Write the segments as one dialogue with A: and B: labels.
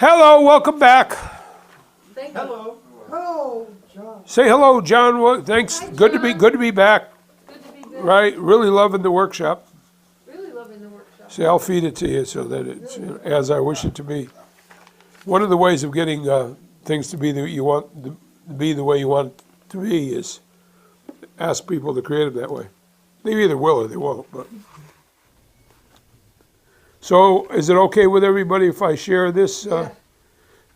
A: Hello, welcome back.
B: Thank you.
C: Hello.
D: Hello, John.
A: Say hello, John. Thanks.
B: Hi,
A: Good to be back.
B: Good to be back.
A: Right, really loving the workshop.
B: Really loving the workshop.
A: See, I'll feed it to you so that it's as I wish it to be. One of the ways of getting things to be the way you want it to be is ask people to create it that way. They either will or they won't. But so, is it okay with everybody if I share this?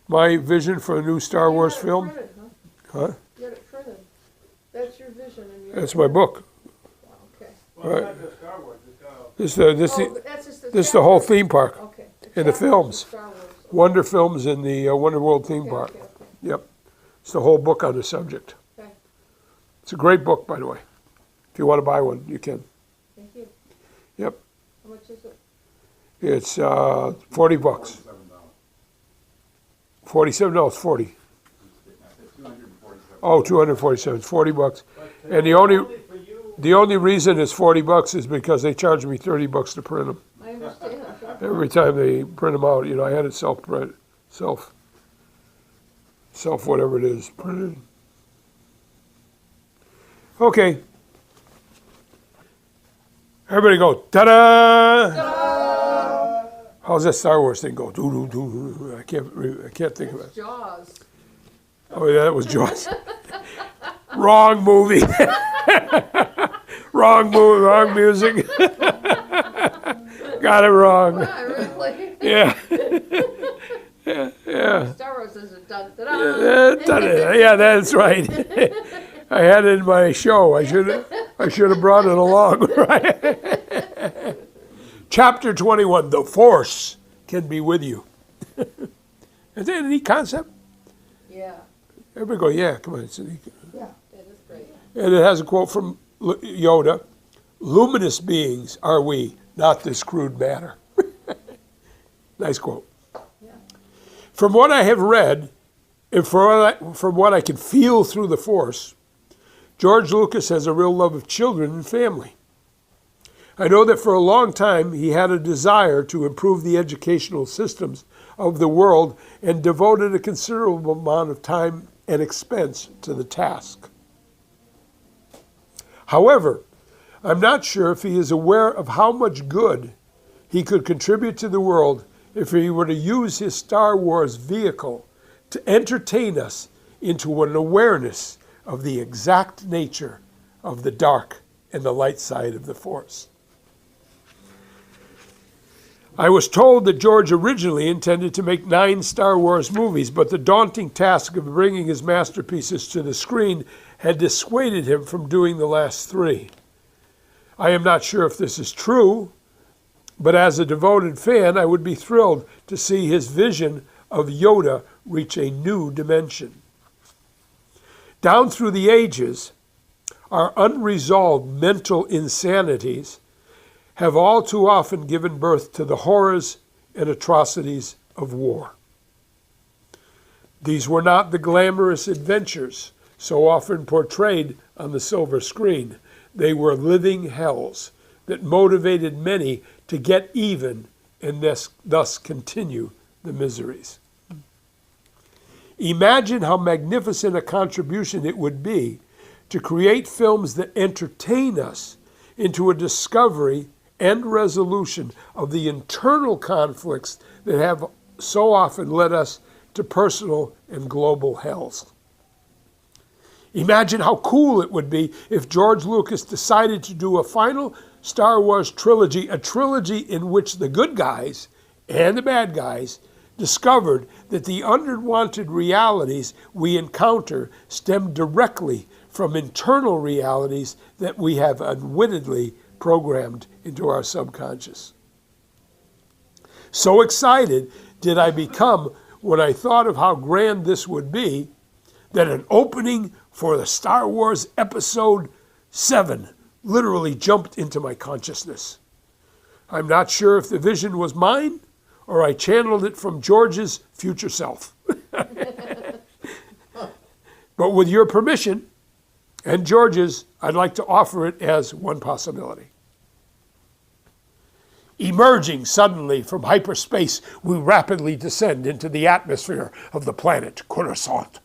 A: My vision for a new Star Wars film?
B: Printed,
A: Huh?
B: You got it printed. That's your vision. And
A: That's my book.
B: Okay.
C: Well,
A: Right.
C: not just Star Wars,
A: This
B: But that's just
A: this is the whole
B: chapters.
A: theme park.
B: Okay.
A: and the
B: chapters of
A: films.
B: Star Wars.
A: Wonder Films in the Wonder World theme
B: Okay,
A: park.
B: okay, okay.
A: Yep. It's the whole book on the subject.
B: Okay.
A: It's a great book, by the way. If you want to buy one, you can.
B: Thank you.
A: Yep.
B: How much is it?
A: It's $40. 47? No, it's 40. Oh, 247. It's $40. And the only reason it's $40 is because they charge me $30 to print them.
B: I understand.
A: Every time they print them out, I had it self whatever it is, printed. Okay. Everybody go, ta-da! How's that Star Wars thing go? Do, do, do. I can't think of it.
B: It's Jaws.
A: Oh, yeah, that was Jaws. Wrong movie. Wrong movie, wrong music. Got it wrong.
B: Wow, really?
A: Yeah. Yeah.
B: Star Wars is a dun-da-da.
A: Yeah, that's right. I had it in my show. I should have brought it along, right? Chapter 21, The Force Can Be With You. Is that a neat concept?
B: Yeah,
A: Everybody go, yeah, come on. It's a neat.
D: Yeah.
B: it is great.
A: And it has a quote from Yoda, "Luminous beings are we, not this crude matter." Nice quote.
B: Yeah.
A: From what I have read, and from what I can feel through the Force, George Lucas has a real love of children and family. I know that for a long time he had a desire to improve the educational systems of the world and devoted a considerable amount of time and expense to the task. However, I'm not sure if he is aware of how much good he could contribute to the world if he were to use his Star Wars vehicle to entertain us into an awareness of the exact nature of the dark and the light side of the Force. I was told that George originally intended to make 9 Star Wars movies, but the daunting task of bringing his masterpieces to the screen had dissuaded him from doing the last 3. I am not sure if this is true, but as a devoted fan, I would be thrilled to see his vision of Yoda reach a new dimension. Down through the ages, our unresolved mental insanities have all too often given birth to the horrors and atrocities of war. These were not the glamorous adventures so often portrayed on the silver screen. They were living hells that motivated many to get even and thus continue the miseries. Imagine how magnificent a contribution it would be to create films that entertain us into a discovery and resolution of the internal conflicts that have so often led us to personal and global hells. Imagine how cool it would be if George Lucas decided to do a final Star Wars trilogy, a trilogy in which the good guys and the bad guys discovered that the unwanted realities we encounter stem directly from internal realities that we have unwittingly programmed into our subconscious. So excited did I become when I thought of how grand this would be that an opening for the Star Wars Episode 7 literally jumped into my consciousness. I'm not sure if the vision was mine or I channeled it from George's future self. But with your permission and George's, I'd like to offer it as one possibility. Emerging suddenly from hyperspace, we rapidly descend into the atmosphere of the planet Coruscant.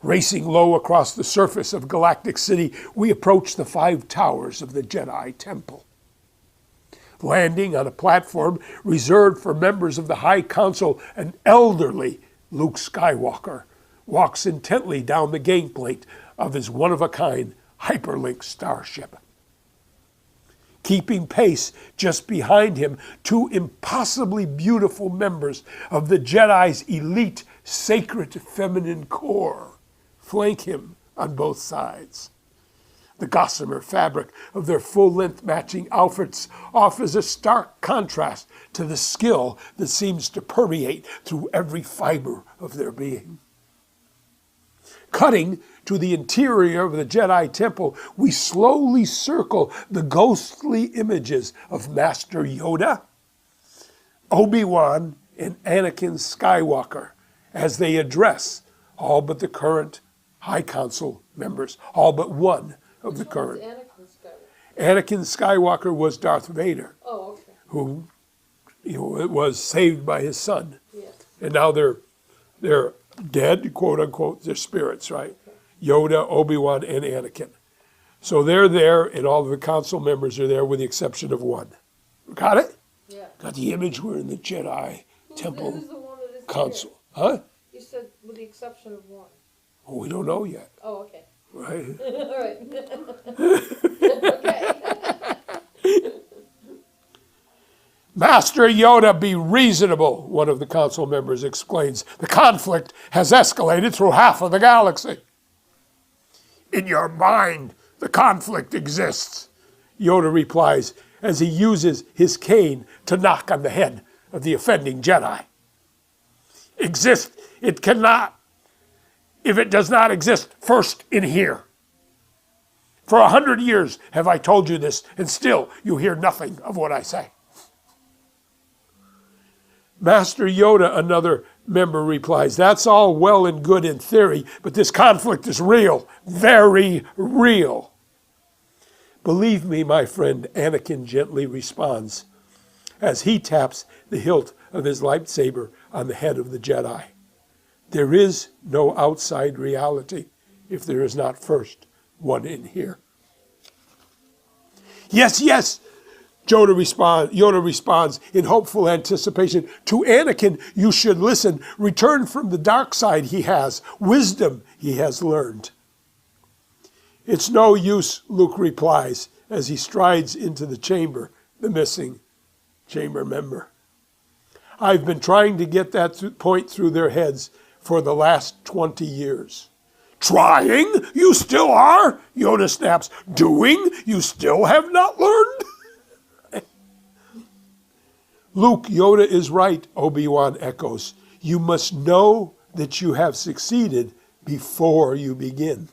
A: Racing low across the surface of Galactic City, we approach the 5 towers of the Jedi Temple. Landing on a platform reserved for members of the High Council, an elderly Luke Skywalker walks intently down the gangplank of his one-of-a-kind hyperlink starship. Keeping pace just behind him, 2 impossibly beautiful members of the Jedi's elite sacred feminine corps flank him on both sides. The gossamer fabric of their full-length matching outfits offers a stark contrast to the skill that seems to permeate through every fiber of their being. Cutting to the interior of the Jedi Temple, we slowly circle the ghostly images of Master Yoda, Obi-Wan, and Anakin Skywalker as they address all but the current High Council members, all but one of the current.
B: Anakin Skywalker.
A: Anakin Skywalker was Darth Vader,
B: Oh, okay.
A: who was saved by his son.
B: Yeah.
A: And now they're dead, quote unquote, their spirits, right? Yoda, Obi-Wan, and Anakin. So they're there, and all of the council members are there with the exception of one. Got it?
B: Yeah.
A: Got the image? We're in the Jedi Temple
B: Who's the one that is
A: Council. Huh?
B: You said with the exception of one.
A: Oh, we don't know yet,
B: Oh, okay.
A: right?
B: All right. Okay.
A: Master Yoda, be reasonable, one of the council members explains. The conflict has escalated through half of the galaxy. In your mind, the conflict exists, Yoda replies as he uses his cane to knock on the head of the offending Jedi. Exist, it cannot, if it does not exist first in here. For 100 years have I told you this, and still you hear nothing of what I say. Master Yoda, another member replies, that's all well and good in theory, but this conflict is real, very real. Believe me, my friend, Anakin gently responds as he taps the hilt of his lightsaber on the head of the Jedi. There is no outside reality if there is not first one in here. Yes, yes, Yoda responds in hopeful anticipation. To Anakin, you should listen. Return from the dark side he has, wisdom he has learned. It's no use, Luke replies as he strides into the chamber, the missing chamber member. I've been trying to get that point through their heads for the last 20 years. Trying? You still are? Yoda snaps. Doing? You still have not learned? Luke, Yoda is right, Obi-Wan echoes. You must know that you have succeeded before you begin.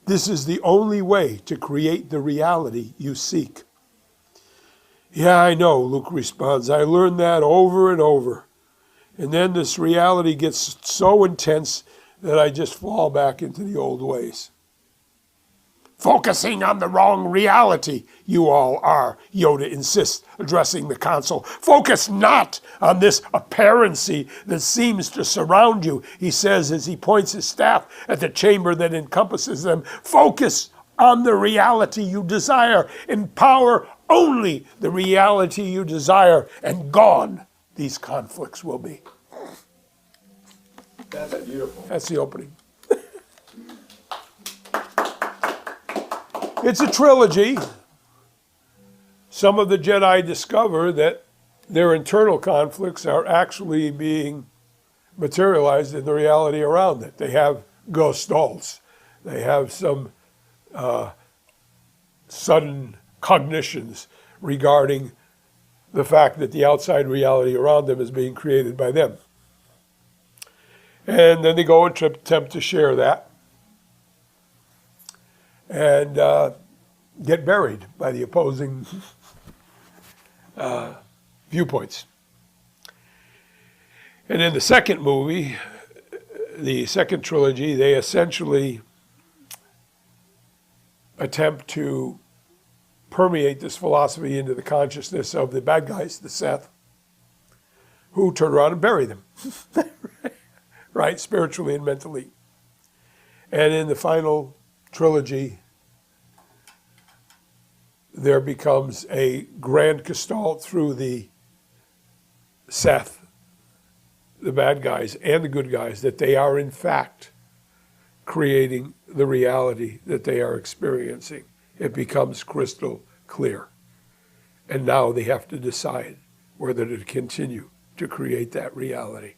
A: This is the only way to create the reality you seek. Yeah, I know, Luke responds. I learned that over and over. And then this reality gets so intense that I just fall back into the old ways. Focusing on the wrong reality, you all are, Yoda insists, addressing the council. Focus not on this apparency that seems to surround you, he says as he points his staff at the chamber that encompasses them. Focus on the reality you desire. Empower only the reality you desire, and gone these conflicts will be.
C: That's beautiful.
A: That's the opening. It's a trilogy. Some of the Jedi discover that their internal conflicts are actually being materialized in the reality around it. They have ghost dolls. They have some sudden cognitions regarding the fact that the outside reality around them is being created by them. And then they go and attempt to share that and get buried by the opposing viewpoints. And in the second movie, the second trilogy, they essentially attempt to permeate this philosophy into the consciousness of the bad guys, the Seth, who turn around and bury them, right, spiritually and mentally. And in the final trilogy, there becomes a grand gestalt through the Seth, the bad guys and the good guys, that they are in fact creating the reality that they are experiencing. It becomes crystal clear. And now they have to decide whether to continue to create that reality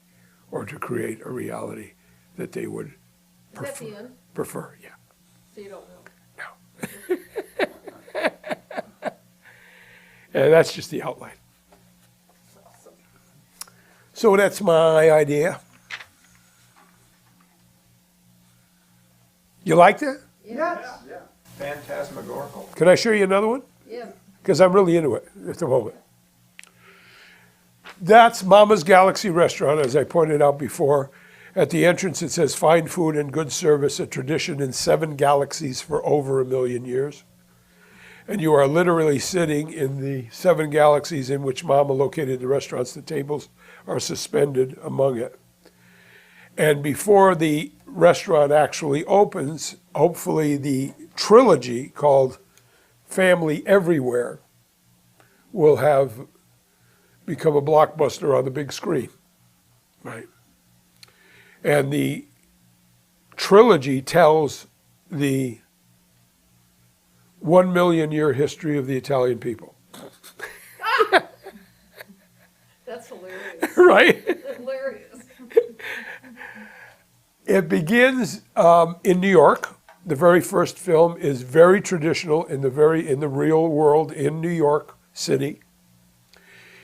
A: or to create a reality that they would
B: Is that the end?
A: prefer. Yeah.
B: So you don't know.
A: And that's just the outline. So that's my idea. You liked it?
D: Yes.
C: Phantasmagorical.
A: Can I show you another one?
B: Yeah.
A: Because I'm really into it at the moment. That's Mama's Galaxy Restaurant, as I pointed out before. At the entrance, it says, fine food and good service, a tradition in 7 galaxies for over 1 million years. And you are literally sitting in the 7 galaxies in which Mama located the restaurants. The tables are suspended among it. And before the restaurant actually opens, hopefully the trilogy called Family Everywhere will have become a blockbuster on the big screen, right? And the trilogy tells the 1 million year history of the Italian people,
B: That's hilarious.
A: right?
B: Hilarious.
A: It begins in New York. The very first film is very traditional in the real world in New York City.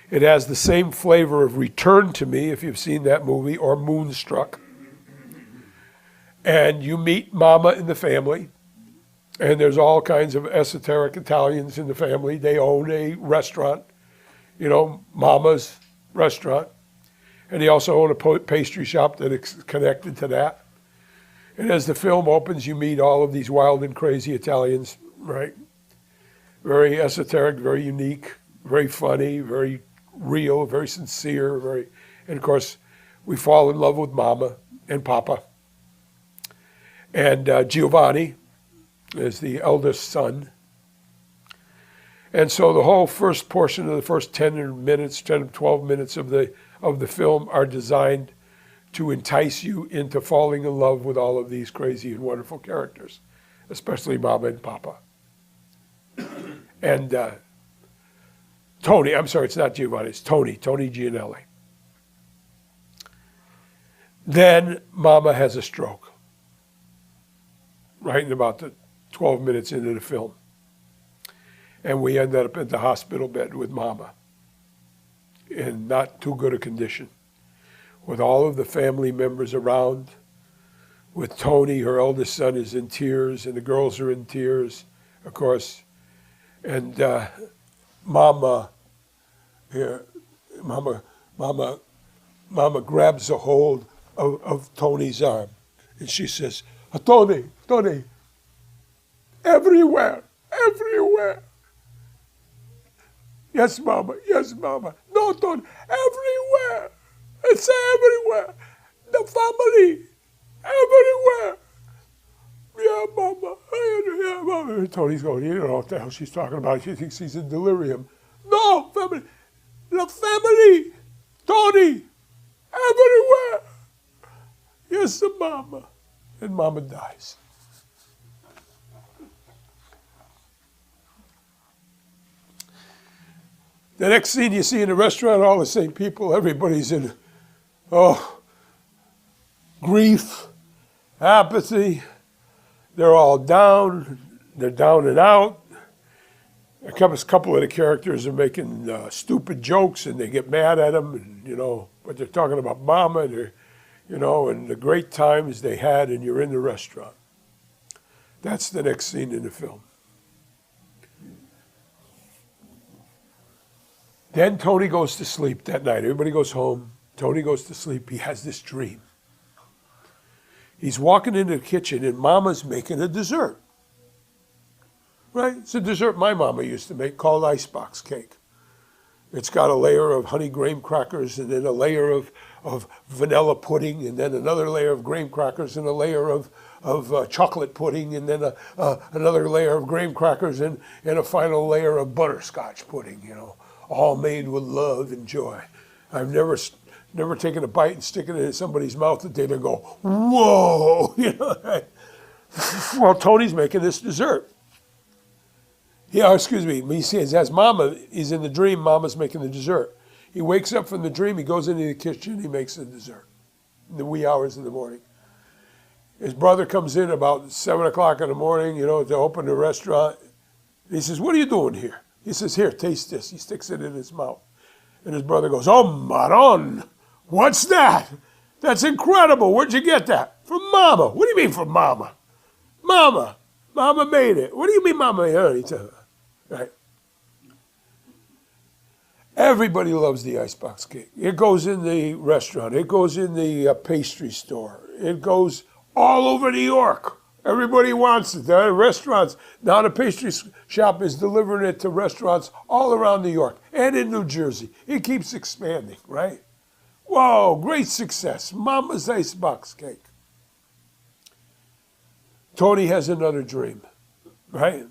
A: It has the same flavor of Return to Me, if you've seen that movie, or Moonstruck. And you meet Mama and the family, and there's all kinds of esoteric Italians in the family. They own a restaurant, Mama's restaurant. And they also own a pastry shop that is connected to that. And as the film opens, you meet all of these wild and crazy Italians, right? Very esoteric, very unique, very funny, very real, very sincere, and of course, we fall in love with Mama and Papa. And Giovanni is the eldest son. And so the whole first portion of the first 10 or 12 minutes of the film are designed to entice you into falling in love with all of these crazy and wonderful characters, especially Mama and Papa. And Tony, I'm sorry, it's not Giovanni, it's Tony Gianelli. Then Mama has a stroke, right in about the 12 minutes into the film. And we end up at the hospital bed with Mama in not too good a condition, with all of the family members around, with Tony, her eldest son, is in tears, and the girls are in tears, of course. And Mama grabs a hold of Tony's arm, and she says, Tony, everywhere. Yes, Mama. No, Tony, everywhere. It's everywhere. The family, everywhere. Yeah, Mama. Yeah, Mama. And Tony's going, you don't know what the hell she's talking about. She thinks he's in delirium. No, family. The family. Tony, everywhere. Yes, Mama. And Mama dies. The next scene you see in the restaurant, all the same people, everybody's in, grief, apathy. They're all down. They're down and out. A couple of the characters are making stupid jokes, and they get mad at them, and, but they're talking about Mama, and and the great times they had, and you're in the restaurant. That's the next scene in the film. Then Tony goes to sleep that night. Everybody goes home. Tony goes to sleep. He has this dream. He's walking into the kitchen, and Mama's making a dessert. right? It's a dessert my mama used to make called icebox cake. It's got a layer of honey graham crackers and then a layer of vanilla pudding and then another layer of graham crackers and a layer of chocolate pudding and then another layer of graham crackers and a final layer of butterscotch pudding, you know, all made with love and joy. I've never taken a bite and stick it in somebody's mouth that they'd go, whoa, you know. Right? Well, Tony's making this dessert. Yeah, excuse me. He says, as Mama, he's in the dream, Mama's making the dessert. He wakes up from the dream, he goes into the kitchen, he makes the dessert in the wee hours of the morning. His brother comes in about 7 o'clock in the morning, you know, to open the restaurant. He says, what are you doing here? He says, here, taste this. He sticks it in his mouth. And his brother goes, oh, Maron, what's that? That's incredible. Where'd you get that? From Mama. What do you mean from Mama? Mama. Mama made it. What do you mean Mama made it? Right? Everybody loves the icebox cake. It goes in the restaurant. It goes in the pastry store. It goes all over New York. Everybody wants it. The restaurants, now the pastry shop is delivering it to restaurants all around New York and in New Jersey. It keeps expanding, right? Whoa, great success. Mama's icebox cake. Tony has another dream, right?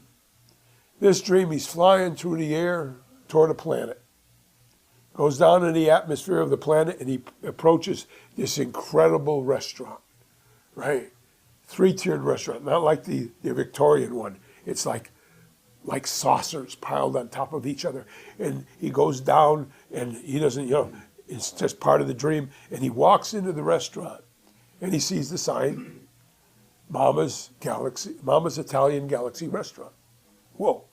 A: This dream, he's flying through the air toward a planet. Goes down in the atmosphere of the planet and he approaches this incredible restaurant, right? 3-tiered restaurant, not like the Victorian one. It's like saucers piled on top of each other. And he goes down and he doesn't, you know, it's just part of the dream. And he walks into the restaurant and he sees the sign, Mama's Italian Galaxy Restaurant. Whoa.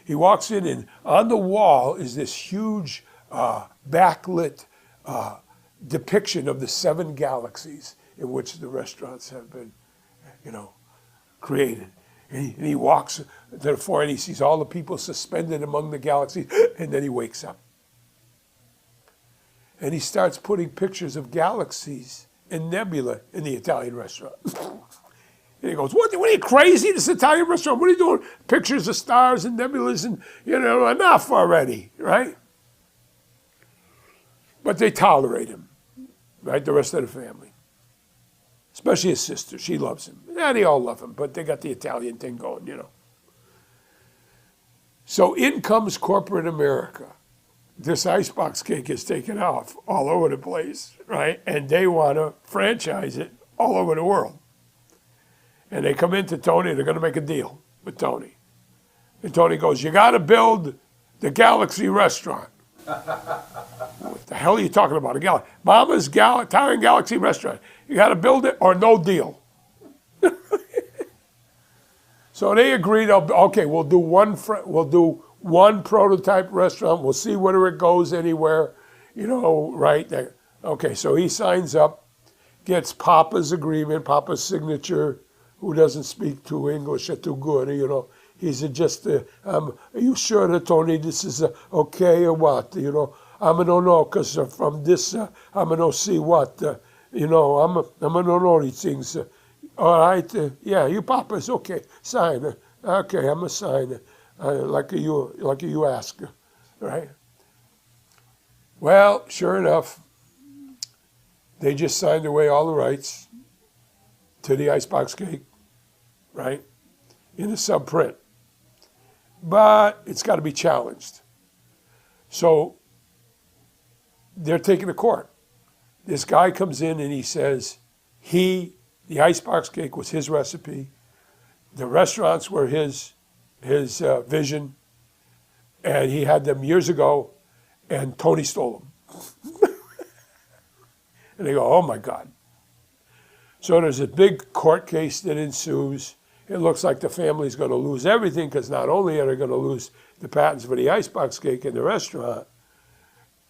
A: He walks in and on the wall is this huge backlit depiction of the 7 galaxies in which the restaurants have been, you know, created. And he walks to the floor and he sees all the people suspended among the galaxies, and then he wakes up. And he starts putting pictures of galaxies and nebula in the Italian restaurant. And he goes, what are you crazy? This Italian restaurant, what are you doing? Pictures of stars and nebulas and, you know, enough already, right? But they tolerate him, right? The rest of the family. Especially his sister, she loves him. Yeah, they all love him, but they got the Italian thing going, you know. So in comes corporate America. This icebox cake is taken off all over the place, right? And they want to franchise it all over the world. And they come into Tony, they're going to make a deal with Tony. And Tony goes, you got to build the Galaxy restaurant. What the hell are you talking about? Mama's Italian Galaxy restaurant. You got to build it or no deal. So they agreed, okay, we'll do one prototype restaurant. We'll see whether it goes anywhere, you know, right? Okay, so he signs up, gets Papa's agreement, Papa's signature, who doesn't speak too English or too good, you know. He's just, are you sure that, Tony, this is okay or what? You know, I'm going to know, because from this, I'm going to see what, you know, I'm going to know these things. All right, yeah, you Papa's okay, sign. Okay, I'm going to sign like you ask, right? Well, sure enough, they just signed away all the rights to the icebox cake, right, in a sub-print. But it's got to be challenged. So they're taking to court. This guy comes in and he says the icebox cake was his recipe. The restaurants were his vision. And he had them years ago, and Tony stole them. And they go, oh my God. So there's a big court case that ensues. It looks like the family's going to lose everything, because not only are they going to lose the patents for the icebox cake in the restaurant,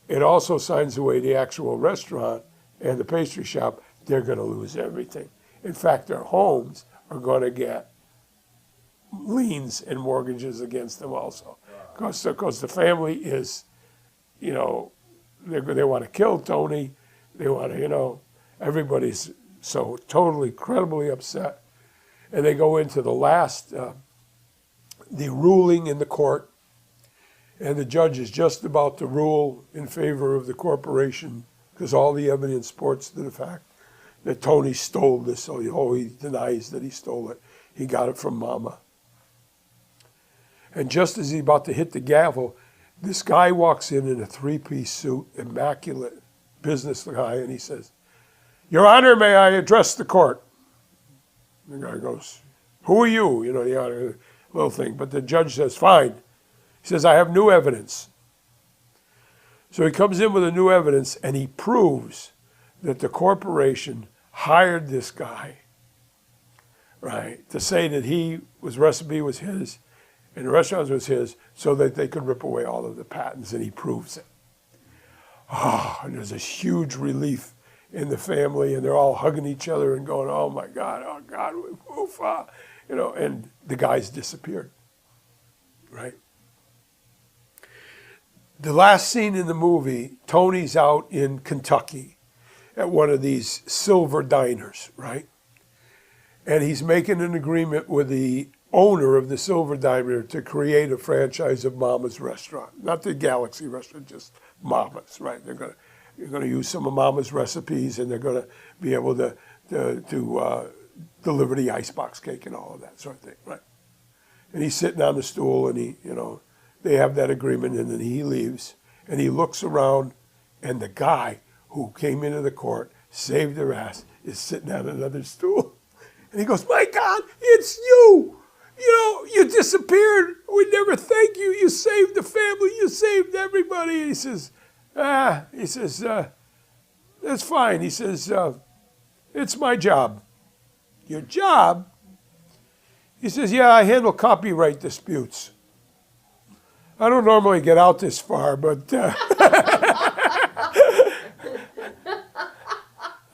A: it also signs away the actual restaurant and the pastry shop. They're going to lose everything. In fact, their homes are going to get liens and mortgages against them also. Because the family is, you know, they want to kill Tony. They want to, you know, everybody's so totally, incredibly upset. And they go into the last the ruling in the court, and the judge is just about to rule in favor of the corporation because all the evidence supports to the fact that Tony stole this. So he denies that he stole it. He got it from Mama. And just as he's about to hit the gavel, this guy walks in a three-piece suit, immaculate business guy, and he says, "Your Honor, may I address the court?" The guy goes, "Who are you?" You know, the honor, little thing. But the judge says, "Fine." He says, "I have new evidence." So he comes in with the new evidence, and he proves that the corporation hired this guy, right, to say that recipe was his, and the restaurant was his, so that they could rip away all of the patents, and he proves it. Oh, and there's a huge relief in the family, and they're all hugging each other and going, oh God, oof, you know, and the guy's disappeared, right? The last scene in the movie, Tony's out in Kentucky at one of these silver diners, right? And he's making an agreement with the owner of the silver diner to create a franchise of Mama's restaurant. Not the Galaxy restaurant, just Mama's, right? You're going to use some of Mama's recipes, and they're going to be able to deliver the icebox cake and all of that sort of thing, right? And he's sitting on the stool, and they have that agreement, and then he leaves, and he looks around, and the guy who came into the court, saved their ass, is sitting on another stool. And he goes, "My God, it's you! You disappeared. We never thank you. You saved the family. You saved everybody." And he says, "That's fine." He says, "It's my job." "Your job?" He says, "Yeah, I handle copyright disputes. I don't normally get out this far, but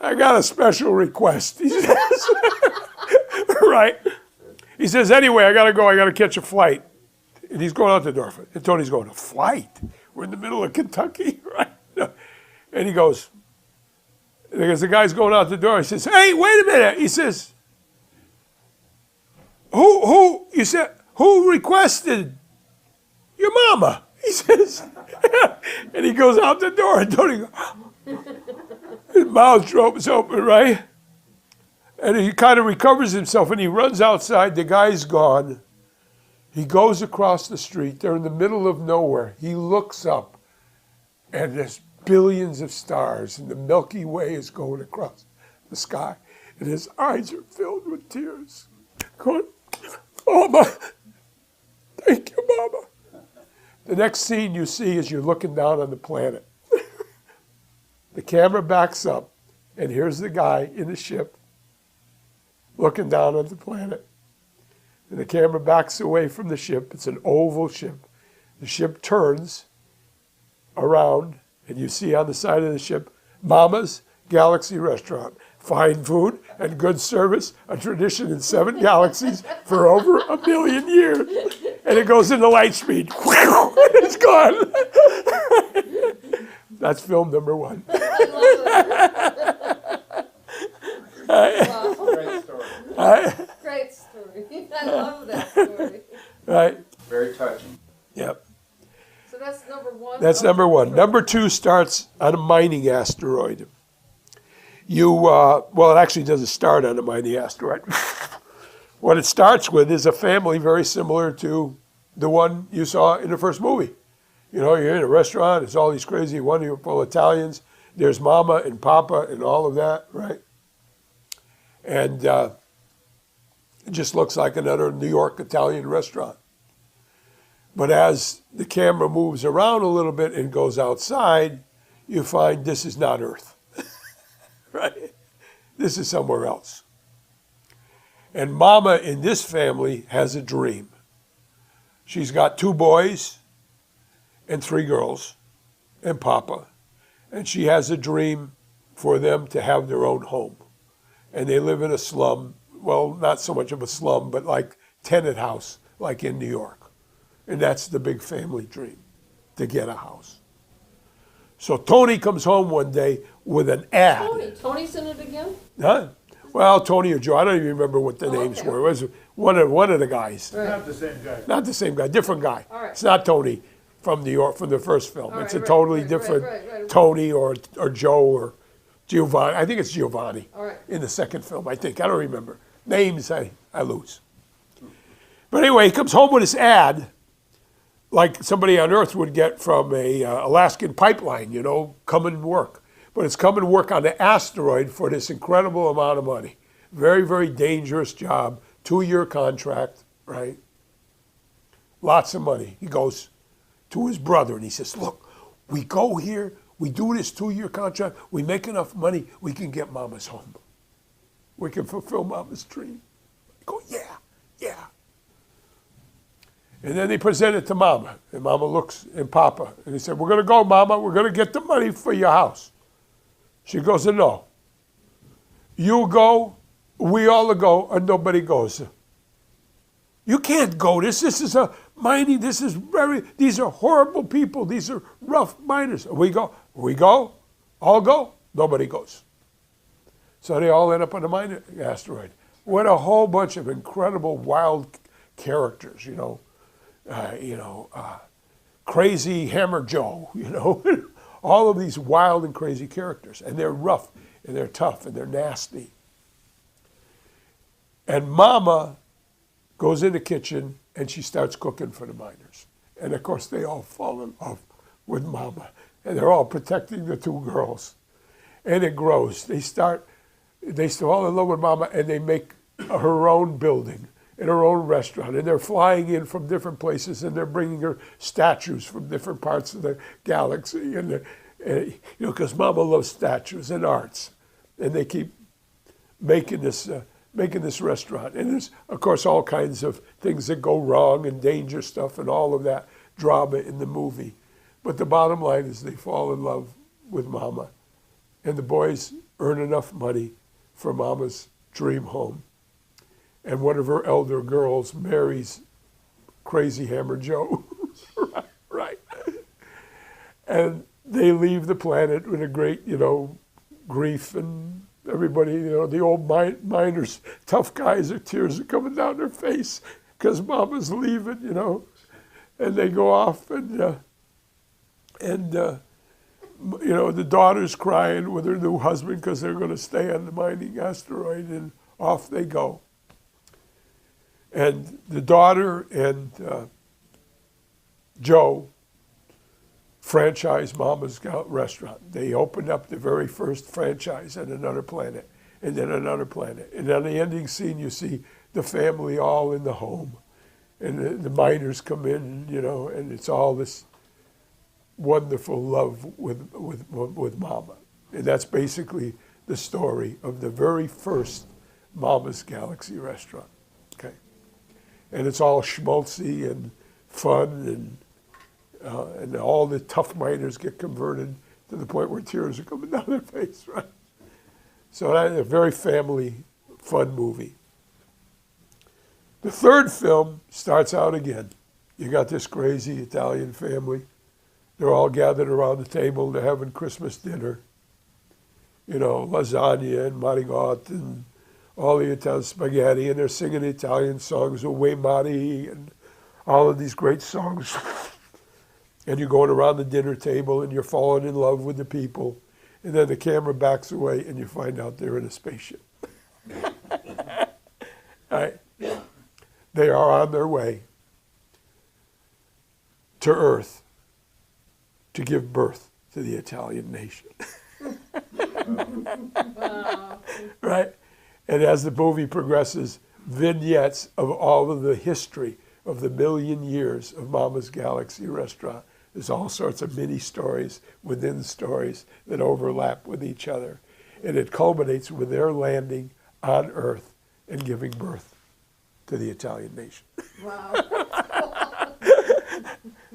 A: I got a special request," he says. Right? He says, "Anyway, I got to go. I got to catch a flight." And he's going out the door. And Tony's going, "A flight? We're in the middle of Kentucky," right? And he goes, because the guy's going out the door, he says, "Hey, wait a minute." He says, who requested your mama?" He says, and he goes out the door, and Tony goes, his mouth drops open, right? And he kind of recovers himself, and he runs outside. The guy's gone. He goes across the street. They're in the middle of nowhere. He looks up, and there's billions of stars, and the Milky Way is going across the sky. And his eyes are filled with tears. Going, "Mama, thank you, Mama." The next scene you see is you're looking down on the planet. The camera backs up, and here's the guy in the ship looking down on the planet. And the camera backs away from the ship. It's an oval ship. The ship turns around, and you see on the side of the ship, Mama's Galaxy Restaurant. Fine food and good service, a tradition in 7 galaxies for over 1 million years. And it goes into light speed. It's gone. That's film number 1.
C: Great story.
B: Great story. I love that story.
A: Right?
C: Very touching.
A: Yep.
B: So that's number 1?
A: That's number 1. Number 2 starts on a mining asteroid. Well, it actually doesn't start on a mining asteroid. What it starts with is a family very similar to the one you saw in the first movie. You're in a restaurant, it's all these crazy, wonderful Italians. There's Mama and Papa and all of that, right? And it just looks like another New York Italian restaurant. But as the camera moves around a little bit and goes outside, you find this is not Earth. Right? This is somewhere else. And Mama in this family has a dream. She's got 2 boys and 3 girls and Papa. And she has a dream for them to have their own home. And they live in a slum. Well, not so much of a slum, but like tenant house, like in New York. And that's the big family dream, to get a house. So Tony comes home one day with an ad.
B: Tony's in it again?
A: Huh? Well, Tony or Joe, I don't even remember what the names
B: Okay.
A: were. It One of the guys.
B: Right.
E: Not the same guy.
A: Not the same guy, different guy.
B: All right.
A: It's not Tony from New York, from the first film.
B: All
A: It's
B: right,
A: a
B: right,
A: totally
B: right,
A: different
B: right.
A: Tony or Joe or Giovanni. I think it's Giovanni
B: All right.
A: in the second film, I think. I don't remember. Names I lose. But anyway, he comes home with this ad, like somebody on Earth would get from a Alaskan pipeline, come and work. But it's come and work on the asteroid for this incredible amount of money. Very, very dangerous job, 2-year contract, right? Lots of money. He goes to his brother and he says, look, we go here, we do this 2-year contract, we make enough money, we can get Mama's home. We can fulfill Mama's dream. I go, yeah. And then they present it to Mama, and Mama looks at Papa, and he said, we're going to go, Mama, we're going to get the money for your house. She goes, no. You go, we all go, and nobody goes. You can't go. This is a mining, these are horrible people. These are rough miners. We go, all go, nobody goes. So they all end up on the mining asteroid. With a whole bunch of incredible wild characters, crazy Hammer Joe, all of these wild and crazy characters. And they're rough, and they're tough, and they're nasty. And Mama goes in the kitchen, and she starts cooking for the miners. And, of course, they all fall in love with Mama. And they're all protecting the 2 girls. And it grows. They fall in love with Mama, and they make her own building and her own restaurant. And they're flying in from different places, and they're bringing her statues from different parts of the galaxy. And because Mama loves statues and arts. And they keep making this restaurant. And there's, of course, all kinds of things that go wrong and danger stuff and all of that drama in the movie. But the bottom line is they fall in love with Mama. And the boys earn enough money for Mama's dream home. And one of her elder girls marries Crazy Hammer Joe. right. And they leave the planet with a great, grief, and everybody, the old miners, tough guys, their tears are coming down their face because Mama's leaving, and they go off, and the daughter's crying with her new husband because they're going to stay on the mining asteroid, and off they go. And the daughter and Joe franchise Mama's restaurant. They opened up the very first franchise on another planet, and then another planet. And on the ending scene, you see the family all in the home. And the miners come in, and it's all this wonderful love with Mama. And that's basically the story of the very first Mama's Galaxy restaurant. Okay. And it's all schmaltzy and fun, and all the tough miners get converted to the point where tears are coming down their face, right? So that's a very family, fun movie. The third film starts out again. You got this crazy Italian family. They're all gathered around the table. They're having Christmas dinner. Lasagna and marigotte and all the Italian spaghetti, and they're singing Italian songs, Uwe Mari, and all of these great songs. And you're going around the dinner table, and you're falling in love with the people. And then the camera backs away, and you find out they're in a spaceship. Right? They are on their way to Earth to give birth to the Italian nation.
B: Wow.
A: Right? And as the movie progresses, vignettes of all of the history of the million years of Mama's Galaxy restaurant. There's all sorts of mini stories within stories that overlap with each other. And it culminates with their landing on Earth and giving birth to the Italian nation.
B: Wow.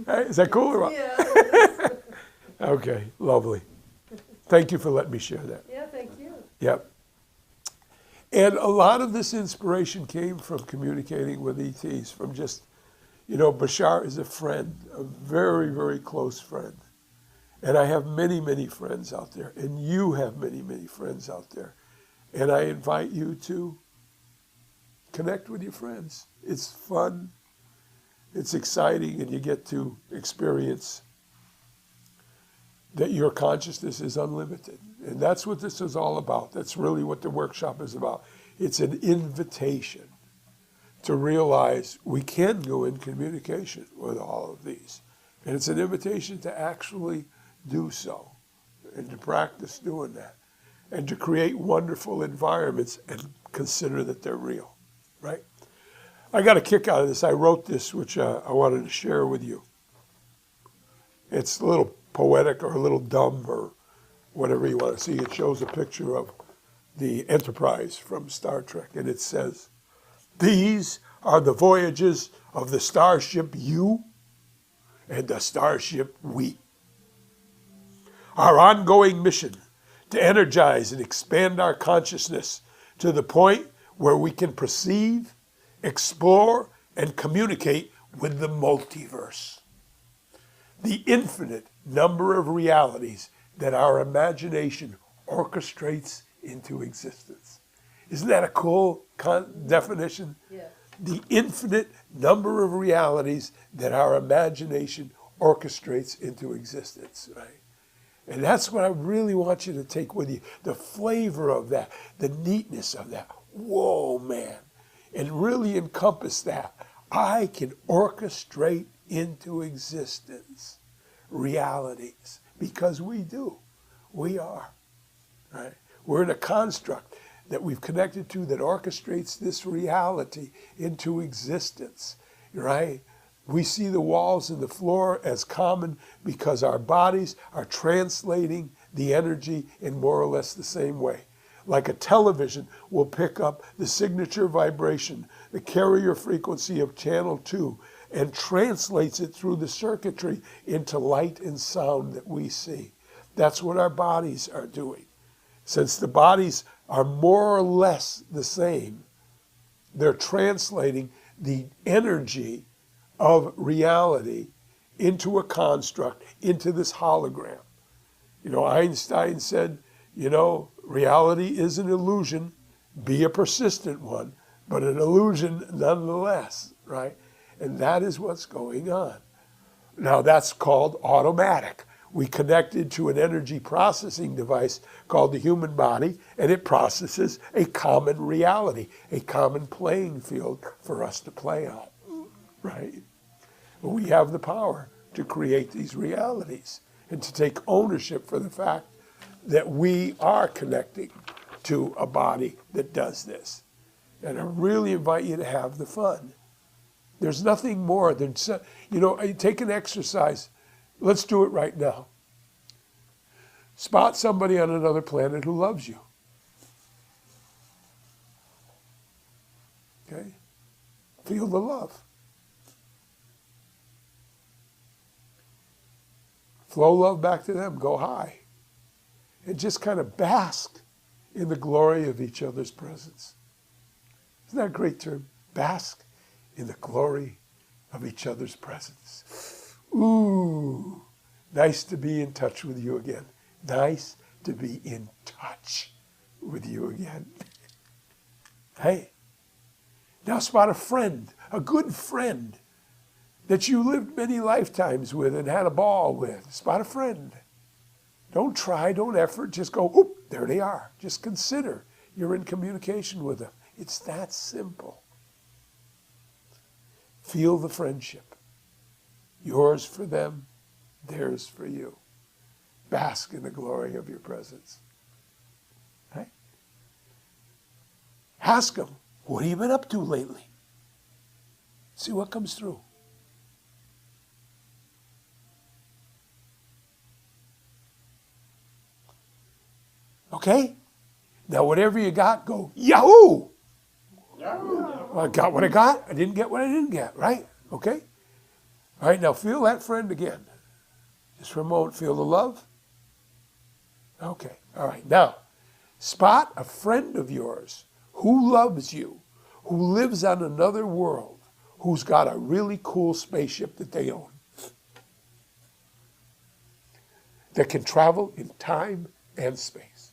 A: Right? Is that cool or what?
B: Yeah.
A: Okay, lovely. Thank you for letting me share that.
B: Yeah, thank you.
A: Yep. And a lot of this inspiration came from communicating with ETs, from just, Bashar is a friend, a very, very close friend. And I have many, many friends out there, and you have many, many friends out there. And I invite you to connect with your friends. It's fun, it's exciting, and you get to experience that your consciousness is unlimited. And that's what this is all about. That's really what the workshop is about. It's an invitation to realize we can go in communication with all of these. And it's an invitation to actually do so and to practice doing that and to create wonderful environments and consider that they're real, right? I got a kick out of this. I wrote this, which I wanted to share with you. It's a little poetic or a little dumb or whatever you want to see. It shows a picture of the Enterprise from Star Trek, and it says, "These are the voyages of the starship you and the starship we. Our ongoing mission to energize and expand our consciousness to the point where we can perceive, explore, and communicate with the multiverse. The infinite number of realities that our imagination orchestrates into existence." Isn't that a cool definition?
B: Yeah.
A: The infinite number of realities that our imagination orchestrates into existence, right? And that's what I really want you to take with you. The flavor of that, the neatness of that. Whoa, man. And really encompass that. I can orchestrate into existence realities because we do. We are, right? We're in a construct that we've connected to that orchestrates this reality into existence, right? We see the walls and the floor as common because our bodies are translating the energy in more or less the same way. Like a television will pick up the signature vibration, the carrier frequency of channel 2, and translates it through the circuitry into light and sound that we see. That's what our bodies are doing. Since the bodies are more or less the same, they're translating the energy of reality into a construct, into this hologram. You know, Einstein said, you know, reality is an illusion, be a persistent one, but an illusion nonetheless, right? And that is what's going on. Now that's called automatic. We connected to an energy processing device called the human body, and it processes a common reality, a common playing field for us to play on, right? But we have the power to create these realities and to take ownership for the fact that we are connecting to a body that does this. And I really invite you to have the fun. There's nothing more than, you know, take an exercise. Let's do it right now. Spot somebody on another planet who loves you. Okay? Feel the love. Flow love back to them. Go high. And just kind of bask in the glory of each other's presence. Isn't that a great term? Bask in the glory of each other's presence. Ooh, nice to be in touch with you again. Nice to be in touch with you again. Hey, now spot a friend, a good friend that you lived many lifetimes with and had a ball with. Spot a friend. Don't try, don't effort, just go, whoop, there they are. Just consider you're in communication with them. It's that simple. Feel the friendship. Yours for them, theirs for you. Bask in the glory of your presence. Right? Ask them, what have you been up to lately? See what comes through. Okay? Now whatever you got, go, Yahoo! I got what I got. I didn't get what I didn't get, right? Okay? All right, now feel that friend again. Just for a moment, feel the love. Okay, all right. Now, spot a friend of yours who loves you, who lives on another world, who's got a really cool spaceship that they own, that can travel in time and space.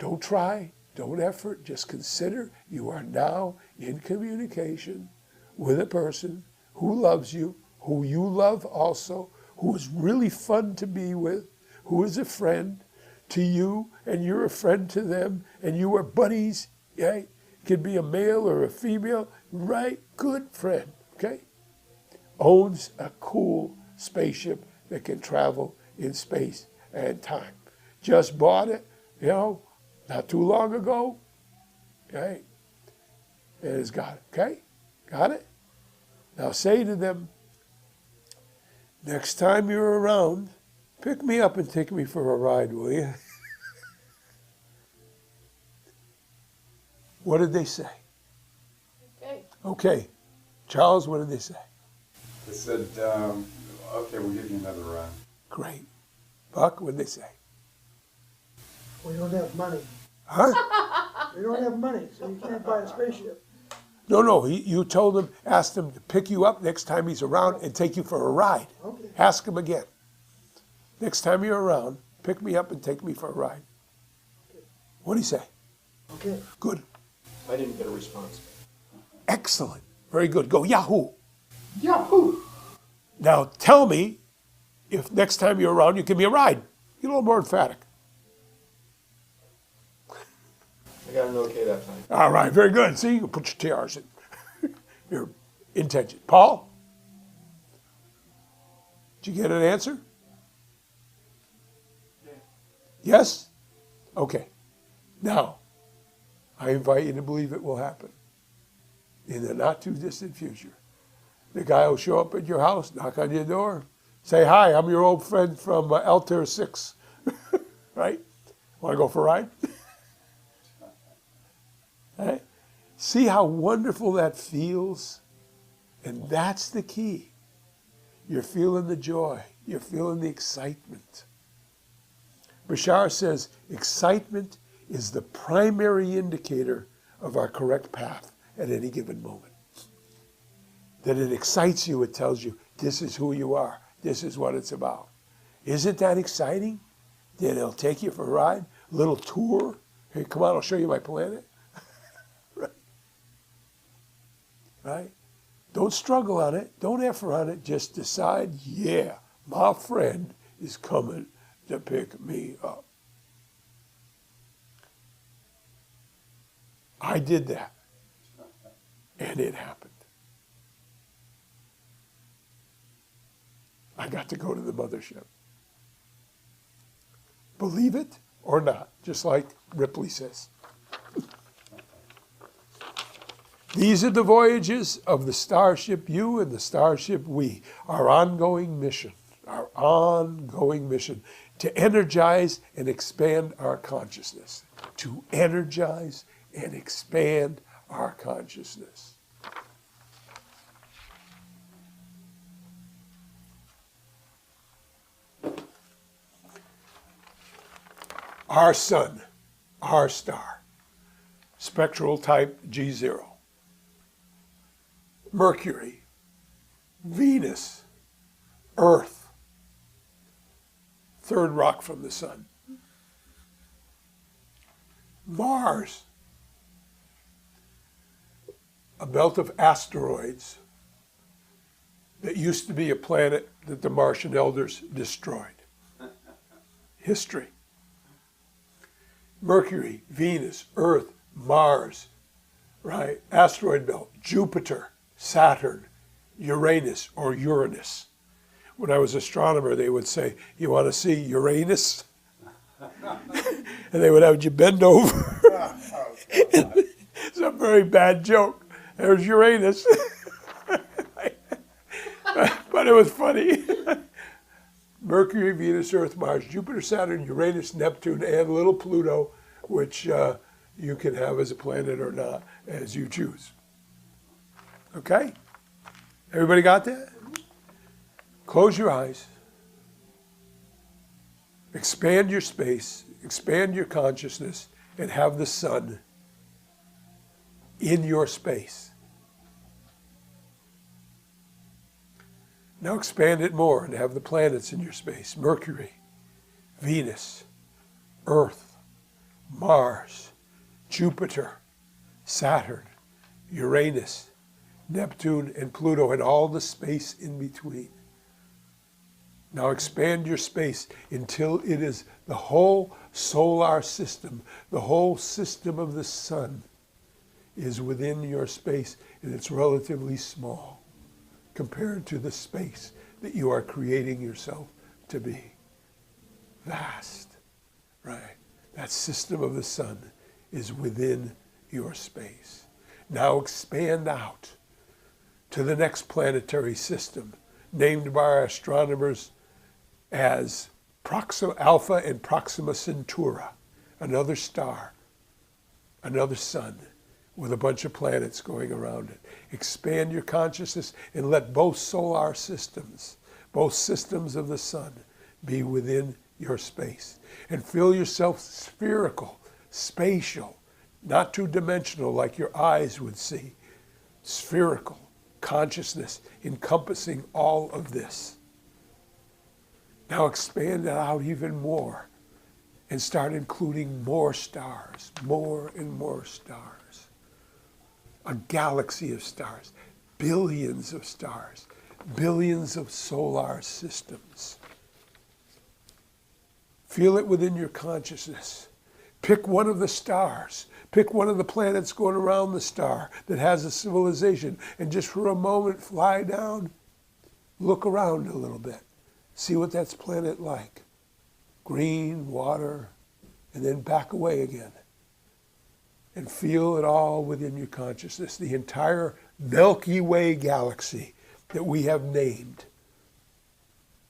A: Don't try, don't effort, just consider you are now in communication with a person who loves you, who you love also, who is really fun to be with, who is a friend to you, and you're a friend to them, and you are buddies, right? It could be a male or a female, right? Good friend, okay? Owns a cool spaceship that can travel in space and time. Just bought it, not too long ago, okay? And it's got it, okay? Got it? Now say to them, next time you're around, pick me up and take me for a ride, will you? What did they say?
B: Okay.
A: Okay. Charles, what did they say?
E: They said, okay, we'll give you another run.
A: Great. Buck, what did they say?
D: We don't have money.
A: Huh?
D: We don't have money, so you can't buy a spaceship.
A: No, you told him, asked him to pick you up next time he's around and take you for a ride.
D: Okay.
A: Ask him again. Next time you're around, pick me up and take me for a ride. What did he say?
D: Okay.
A: Good.
C: I didn't get a response.
A: Excellent. Very good. Go Yahoo.
C: Yahoo!
A: Now tell me if next time you're around you give me a ride. Get a little more emphatic.
C: I got an okay that time.
A: All right, very good. See, you can put your TRs in. Your intention. Paul? Did you get an answer? Yes? Okay. Now, I invite you to believe it will happen in the not too distant future. The guy will show up at your house, knock on your door, say, hi, I'm your old friend from Altair 6. Right? Want to go for a ride? Right? See how wonderful that feels? And that's the key. You're feeling the joy. You're feeling the excitement. Bashar says excitement is the primary indicator of our correct path at any given moment. That it excites you, it tells you, this is who you are. This is what it's about. Isn't that exciting? That it'll take you for a ride, a little tour. Hey, come on, I'll show you my planet. Right? Don't struggle on it. Don't effort on it. Just decide, yeah, my friend is coming to pick me up. I did that. And it happened. I got to go to the mothership. Believe it or not, just like Ripley says. These are the voyages of the Starship You and the Starship We, our ongoing mission to energize and expand our consciousness. To energize and expand our consciousness. Our sun, our star, spectral type G0. Mercury, Venus, Earth, third rock from the sun. Mars, a belt of asteroids that used to be a planet that the Martian elders destroyed. History. Mercury, Venus, Earth, Mars, right? Asteroid belt, Jupiter, Saturn, Uranus or Uranus. When I was an astronomer, they would say, you want to see Uranus? And they would have you bend over. It's a very bad joke. There's Uranus. But it was funny. Mercury, Venus, Earth, Mars, Jupiter, Saturn, Uranus, Neptune, and little Pluto, which you can have as a planet or not, as you choose. Okay? Everybody got that? Close your eyes. Expand your space, expand your consciousness, and have the sun in your space. Now expand it more and have the planets in your space. Mercury, Venus, Earth, Mars, Jupiter, Saturn, Uranus, Neptune, and Pluto, and all the space in between. Now expand your space until it is the whole solar system, the whole system of the sun is within your space, and it's relatively small compared to the space that you are creating yourself to be. Vast, right? That system of the sun is within your space. Now expand out to the next planetary system, named by our astronomers as Alpha and Proxima Centauri, another star, another sun with a bunch of planets going around it. Expand your consciousness and let both solar systems, both systems of the sun, be within your space. And feel yourself spherical, spatial, not two-dimensional like your eyes would see. Spherical consciousness encompassing all of this. Now expand it out even more and start including more stars, more and more stars. A galaxy of stars, billions of stars, billions of solar systems. Feel it within your consciousness. Pick one of the stars. Pick one of the planets going around the star that has a civilization, and just for a moment fly down, look around a little bit. See what that's planet like. Green, water, and then back away again. And feel it all within your consciousness. The entire Milky Way galaxy that we have named.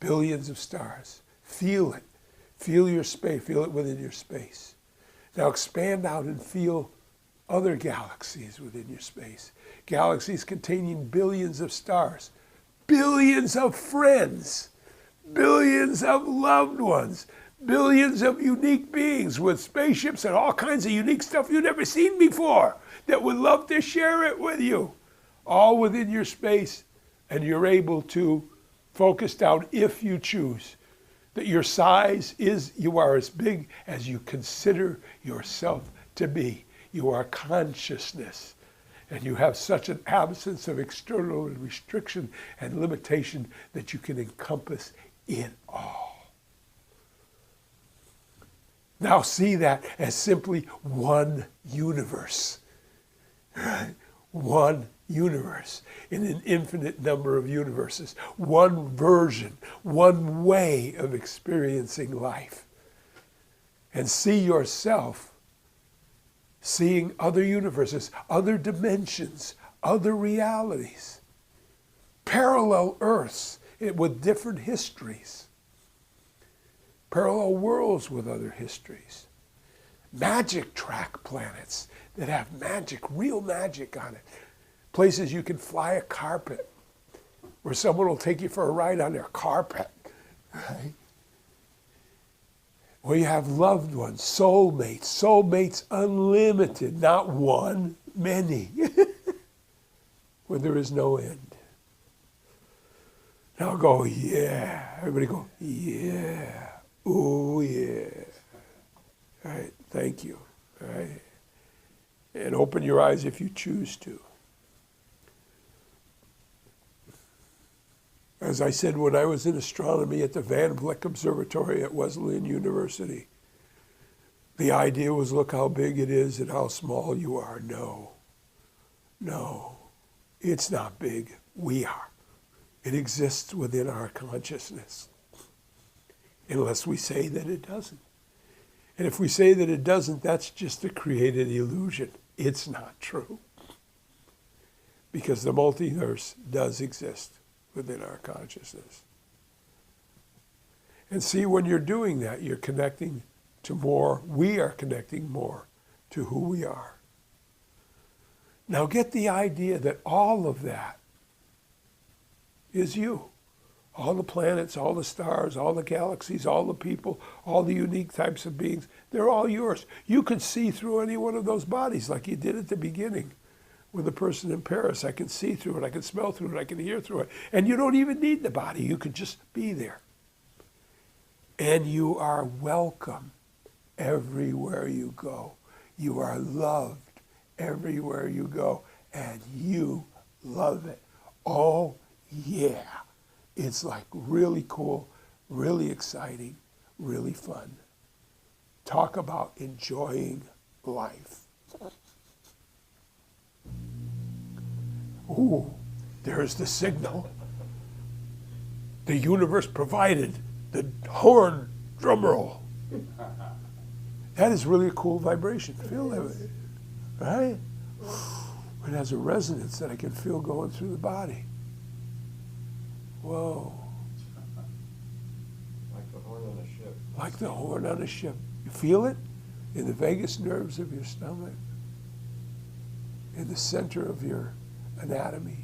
A: Billions of stars. Feel it. Feel your space. Feel it within your space. Now expand out and feel other galaxies within your space. Galaxies containing billions of stars. Billions of friends. Billions of loved ones. Billions of unique beings with spaceships and all kinds of unique stuff you've never seen before that would love to share it with you. All within your space, and you're able to focus down if you choose. That your size is, you are as big as you consider yourself to be. You are consciousness. And you have such an absence of external restriction and limitation that you can encompass it all. Now see that as simply one universe, right? One universe in an infinite number of universes. One version, one way of experiencing life. And see yourself seeing other universes, other dimensions, other realities, parallel Earths with different histories. Parallel worlds with other histories. Magic track planets that have magic, real magic on it. Places you can fly a carpet, where someone will take you for a ride on their carpet, right? Where you have loved ones, soulmates unlimited, not one, many, where there is no end. Now go, yeah. Everybody go, yeah. Oh, yeah. All right, thank you. All right. And open your eyes if you choose to. As I said, when I was in astronomy at the Van Vleck Observatory at Wesleyan University, the idea was, look how big it is and how small you are. No, it's not big. We are. It exists within our consciousness. Unless we say that it doesn't. And if we say that it doesn't, that's just a created illusion. It's not true. Because the multiverse does exist within our consciousness. And see, when you're doing that, you're connecting to more, we are connecting more to who we are. Now get the idea that all of that is you. All the planets, all the stars, all the galaxies, all the people, all the unique types of beings, they're all yours. You could see through any one of those bodies like you did at the beginning with the person in Paris. I can see through it, I can smell through it, I can hear through it. And you don't even need the body, you could just be there. And you are welcome everywhere you go. You are loved everywhere you go, and you love it. Oh, yeah. It's like really cool, really exciting, really fun. Talk about enjoying life. Ooh, there's the signal. The universe provided the horn drum roll. That is really a cool vibration. Feel that, right? It has a resonance that I can feel going through the body. Whoa.
C: Like the horn on a ship.
A: Like the horn on a ship. You feel it in the vagus nerves of your stomach, in the center of your anatomy.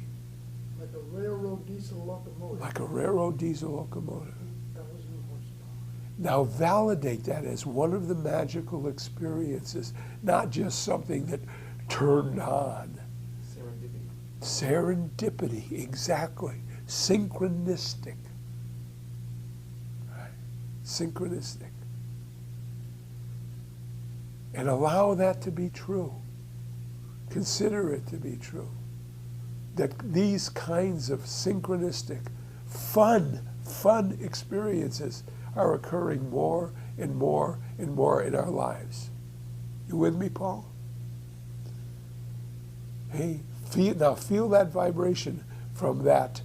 D: Like a railroad diesel locomotive.
A: Like a railroad diesel locomotive.
D: 1,000 horsepower.
A: Now validate that as one of the magical experiences, not just something that turned on.
C: Serendipity.
A: Serendipity, exactly. Synchronistic. Right? Synchronistic. And allow that to be true. Consider it to be true. That these kinds of synchronistic, fun experiences are occurring more and more and more in our lives. You with me, Paul? Hey, feel that vibration from that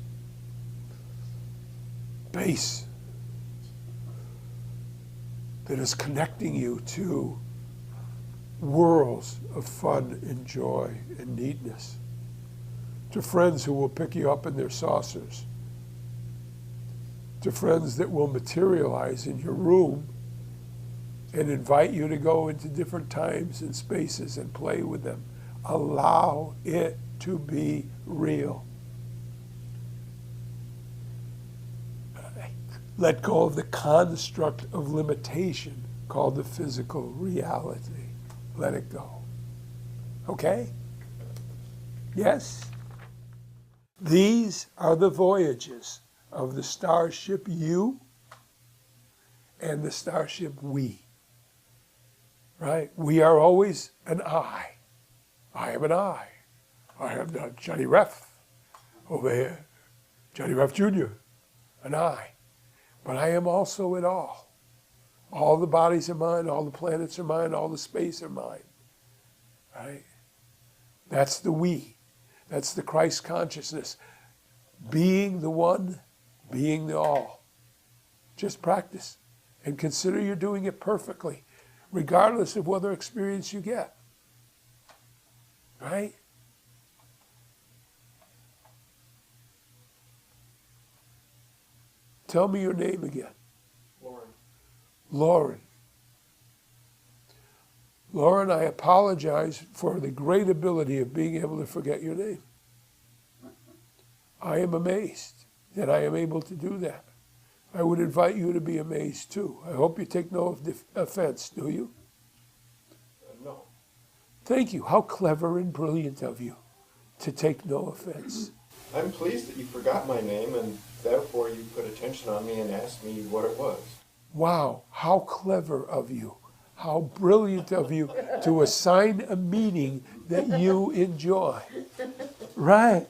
A: base that is connecting you to worlds of fun and joy and neatness, to friends who will pick you up in their saucers, to friends that will materialize in your room and invite you to go into different times and spaces and play with them. Allow it to be real. Let go of the construct of limitation called the physical reality. Let it go. Okay? Yes? These are the voyages of the starship You and the starship We. Right? We are always an I. I am an I. I am Johnny Ref over here. Johnny Ref Jr., an I. But I am also it all. All the bodies are mine, all the planets are mine, all the space are mine. Right? That's the we. That's the Christ consciousness. Being the one, being the all. Just practice and consider you're doing it perfectly, regardless of what experience you get. Right? Tell me your name again.
C: Lauren.
A: Lauren. Lauren, I apologize for the great ability of being able to forget your name. I am amazed that I am able to do that. I would invite you to be amazed too. I hope you take no offense, do you?
C: No.
A: Thank you. How clever and brilliant of you to take no offense.
C: I'm pleased that you forgot my name and therefore you put attention on me and asked me what it was.
A: Wow, how clever of you. How brilliant of you to assign a meaning that you enjoy. Right.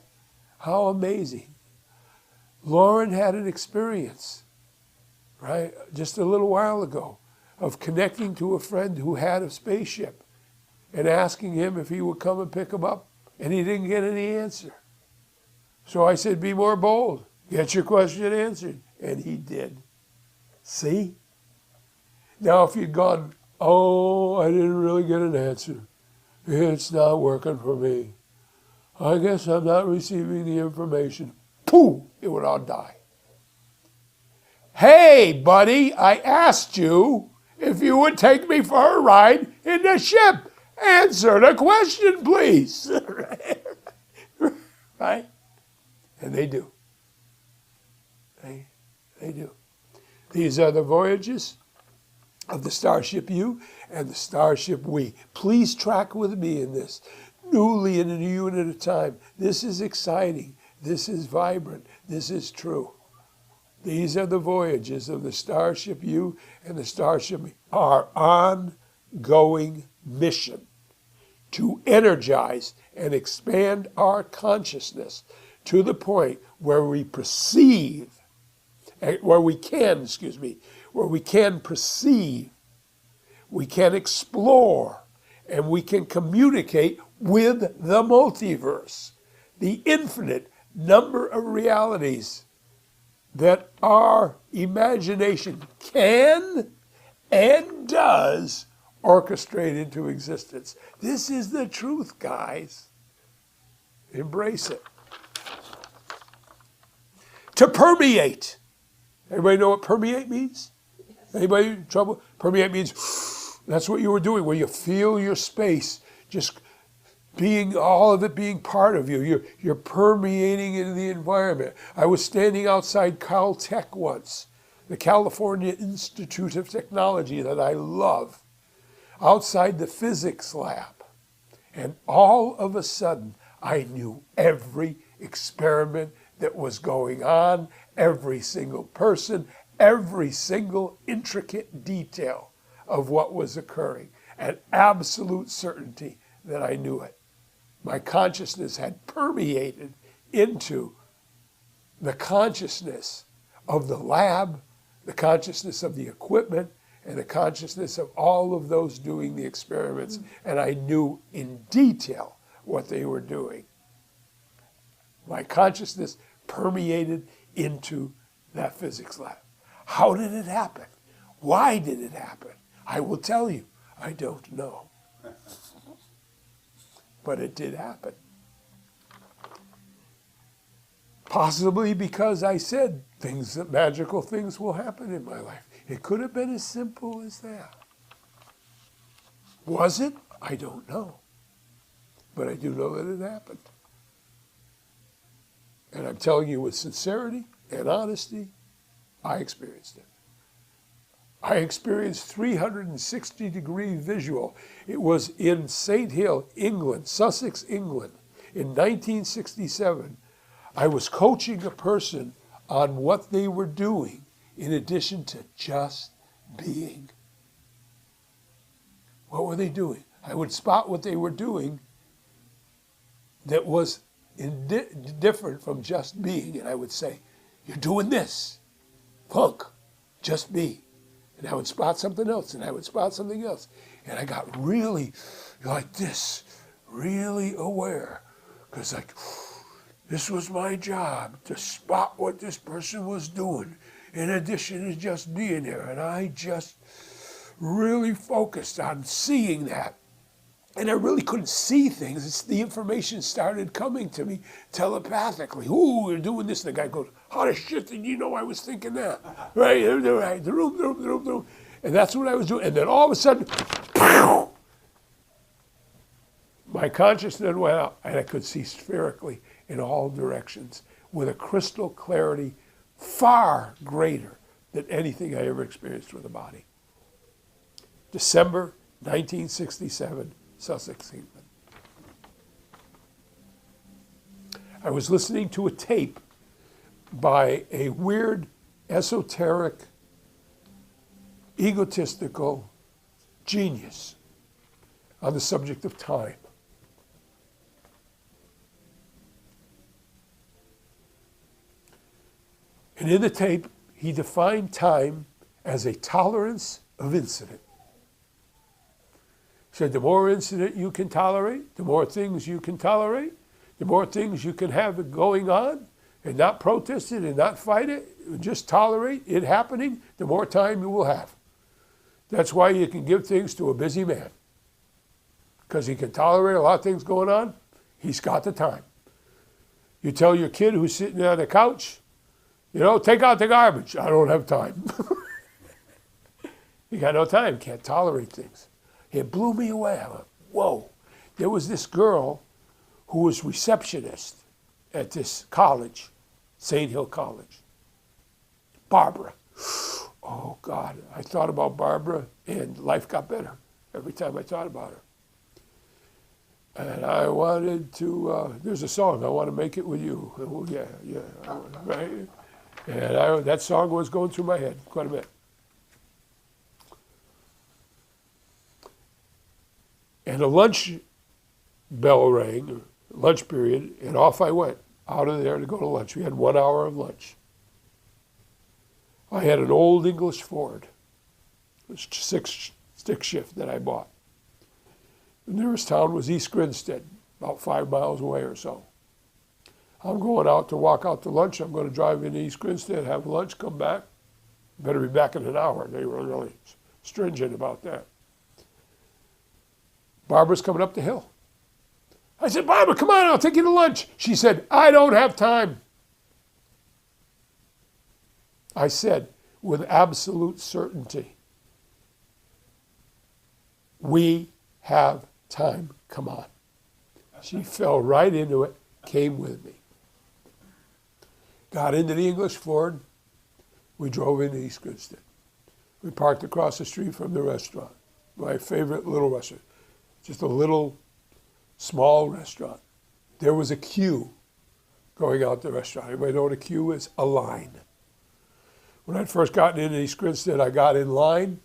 A: How amazing. Lauren had an experience, right, just a little while ago, of connecting to a friend who had a spaceship and asking him if he would come and pick him up, and he didn't get any answer. So I said, be more bold. Get your question answered. And he did. See? Now if you'd gone, oh, I didn't really get an answer. It's not working for me. I guess I'm not receiving the information. Pooh! It would all die. Hey, buddy, I asked you if you would take me for a ride in the ship. Answer the question, please. Right? And they do. They do. These are the voyages of the Starship You and the Starship We. Please track with me in this. Newly in a unit at a time. This is exciting. This is vibrant. This is true. These are the voyages of the Starship U and the Starship Me, our ongoing mission to energize and expand our consciousness to the point where we perceive, where we can perceive, we can explore, and we can communicate with the multiverse, the infinite number of realities that our imagination can and does orchestrate into existence. This is the truth, guys. Embrace it. To permeate. Everybody know what permeate means? Anybody in trouble? Permeate means that's what you were doing, where you feel your space just being, all of it being part of you. You're permeating into the environment. I was standing outside Caltech once, the California Institute of Technology that I love, outside the physics lab. And all of a sudden, I knew every experiment that was going on, every single person, every single intricate detail of what was occurring, and absolute certainty that I knew it. My consciousness had permeated into the consciousness of the lab, the consciousness of the equipment, and the consciousness of all of those doing the experiments, and I knew in detail what they were doing. My consciousness permeated into that physics lab. How did it happen? Why did it happen? I will tell you, I don't know. But it did happen. Possibly because I said magical things will happen in my life. It could have been as simple as that. Was it? I don't know. But I do know that it happened. And I'm telling you with sincerity and honesty, I experienced it. I experienced 360-degree visual. It was in St. Hill, England, Sussex, England, in 1967. I was coaching a person on what they were doing in addition to just being. What were they doing? I would spot what they were doing that was different from just being, and I would say, you're doing this. Funk, just be. And I would spot something else, and I would spot something else. And I got really like this, really aware. Because like, this was my job, to spot what this person was doing, in addition to just being there. And I just really focused on seeing that. And I really couldn't see things. The information started coming to me telepathically. Ooh, you're doing this. And the guy goes, how the shit did you know I was thinking that? Right, and that's what I was doing. And then all of a sudden, my consciousness went out, and I could see spherically in all directions with a crystal clarity far greater than anything I ever experienced with a body. December 1967. Sussex, England. I was listening to a tape by a weird, esoteric, egotistical genius on the subject of time. And in the tape, he defined time as a tolerance of incident. Said the more incident you can tolerate, the more things you can tolerate, the more things you can have going on and not protest it and not fight it, just tolerate it happening, the more time you will have. That's why you can give things to a busy man. Because he can tolerate a lot of things going on, he's got the time. You tell your kid who's sitting on the couch, take out the garbage. I don't have time. You got no time, can't tolerate things. It blew me away. I went, whoa. There was this girl who was receptionist at this college, St. Hill College. Barbara. Oh, God. I thought about Barbara, and life got better every time I thought about her. And I wanted to, there's a song, I Want to Make It With You. Oh, yeah, right? And that song was going through my head quite a bit. And a lunch bell rang, lunch period, and off I went out of there to go to lunch. We had 1 hour of lunch. I had an old English Ford, a stick shift that I bought. The nearest town was East Grinstead, about 5 miles away or so. I'm going out to walk out to lunch. I'm going to drive into East Grinstead, have lunch, come back. Better be back in an hour. They were really stringent about that. Barbara's coming up the hill. I said, Barbara, come on, I'll take you to lunch. She said, I don't have time. I said, with absolute certainty, we have time, come on. She fell right into it, came with me. Got into the English Ford. We drove into East Grinstead. We parked across the street from the restaurant, my favorite little restaurant. Just a little, small restaurant. There was a queue going out the restaurant. Anybody know what a queue is? A line. When I'd first gotten into East Grinstead, I got in line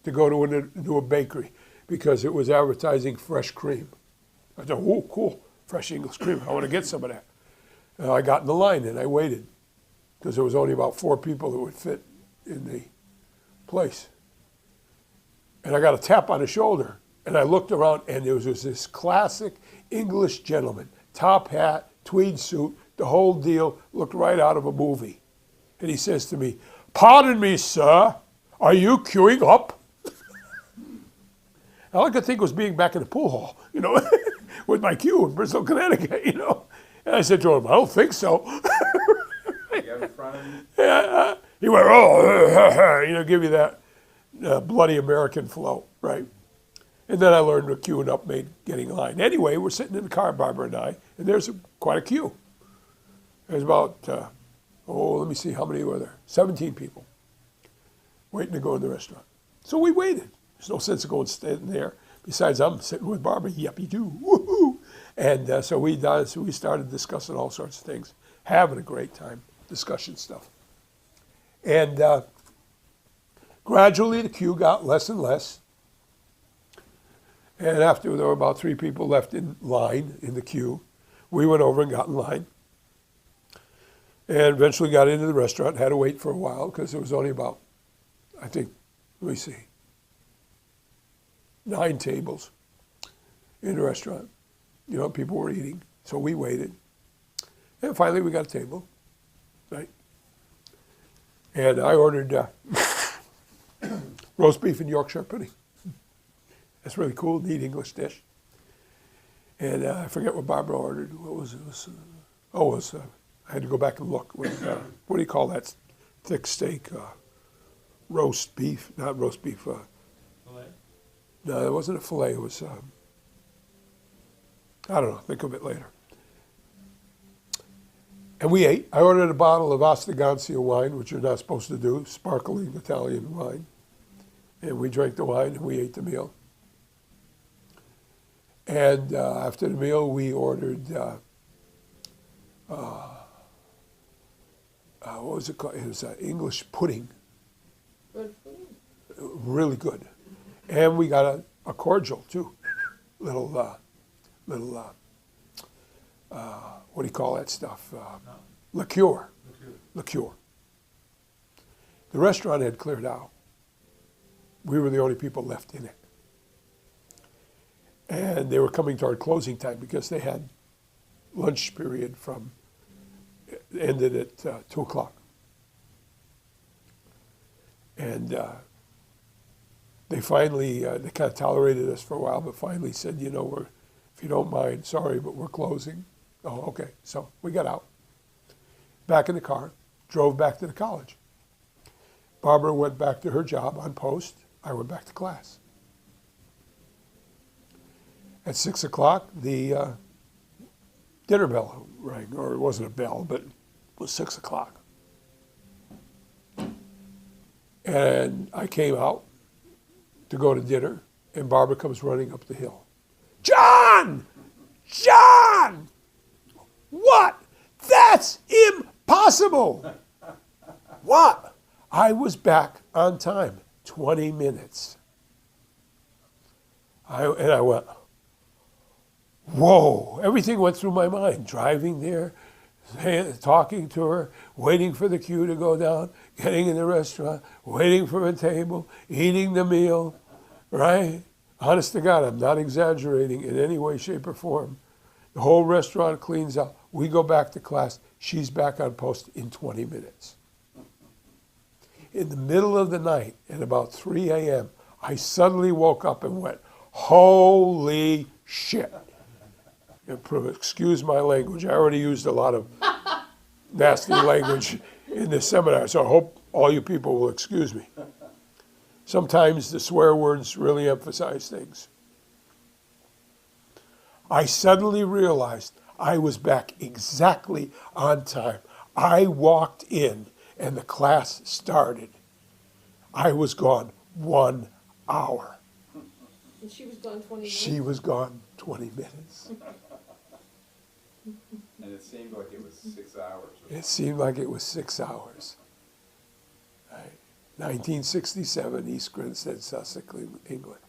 A: to go to a bakery because it was advertising fresh cream. I thought, oh, cool, fresh English cream. I want to get some of that. And I got in the line and I waited because there was only about 4 people that would fit in the place. And I got a tap on the shoulder. And I looked around, and there was this classic English gentleman, top hat, tweed suit, the whole deal, looked right out of a movie. And he says to me, pardon me, sir, are you queuing up? All I could think was being back in the pool hall, with my queue in Bristol, Connecticut, And I said to him, I don't think so.
E: You in front of you?
A: Yeah, he went, oh, give you that bloody American flow, right? And then I learned what queuing up made getting in line. Anyway, we're sitting in the car, Barbara and I, and there's quite a queue. There's about, let me see, how many were there? 17 people waiting to go in the restaurant. So we waited. There's no sense of going standing there. Besides, I'm sitting with Barbara, yuppie-doo, woohoo. And so we started discussing all sorts of things, having a great time, discussion stuff. And gradually the queue got less and less. And after there were about 3 people left in line in the queue, we went over and got in line. And eventually got into the restaurant, had to wait for a while because there was only about, I think, 9 tables in the restaurant. People were eating, so we waited. And finally we got a table, right? And I ordered roast beef and Yorkshire pudding. That's really cool, neat English dish. And I forget what Barbara ordered. What was it? I had to go back and look. What do you call that thick steak? Roast beef, not roast beef.
F: Filet?
A: No, it wasn't a filet. It was, I don't know, think of it later. And we ate. I ordered a bottle of Ostaganzia wine, which you're not supposed to do, sparkling Italian wine. And we drank the wine and we ate the meal. And after the meal, we ordered, what was it called? It was English pudding.
B: Good food.
A: Really good. And we got a cordial, too. Little, what do you call that stuff? Liqueur. Liqueur. The restaurant had cleared out. We were the only people left in it. And they were coming toward closing time because they had lunch period ended at 2 o'clock. And they finally, they kind of tolerated us for a while, but finally said, if you don't mind, sorry, but we're closing. Oh, okay. So we got out, back in the car, drove back to the college. Barbara went back to her job on post. I went back to class. At 6 o'clock, the dinner bell rang, or it wasn't a bell, but it was 6 o'clock. And I came out to go to dinner, and Barbara comes running up the hill. John! John! What? That's impossible! What? I was back on time, 20 minutes. And I went, whoa. Everything went through my mind. Driving there, talking to her, waiting for the queue to go down, getting in the restaurant, waiting for a table, eating the meal, right? Honest to God, I'm not exaggerating in any way, shape, or form. The whole restaurant cleans up. We go back to class. She's back on post in 20 minutes. In the middle of the night, at about 3 a.m., I suddenly woke up and went, holy shit. Excuse my language. I already used a lot of nasty language in this seminar, so I hope all you people will excuse me. Sometimes the swear words really emphasize things. I suddenly realized I was back exactly on time. I walked in and the class started. I was gone 1 hour.
B: And she was gone 20 minutes?
A: She was gone 20 minutes.
E: And it seemed like it was 6 hours.
A: It seemed like it was 6 hours. Right. 1967, East Grinstead, Sussex, England.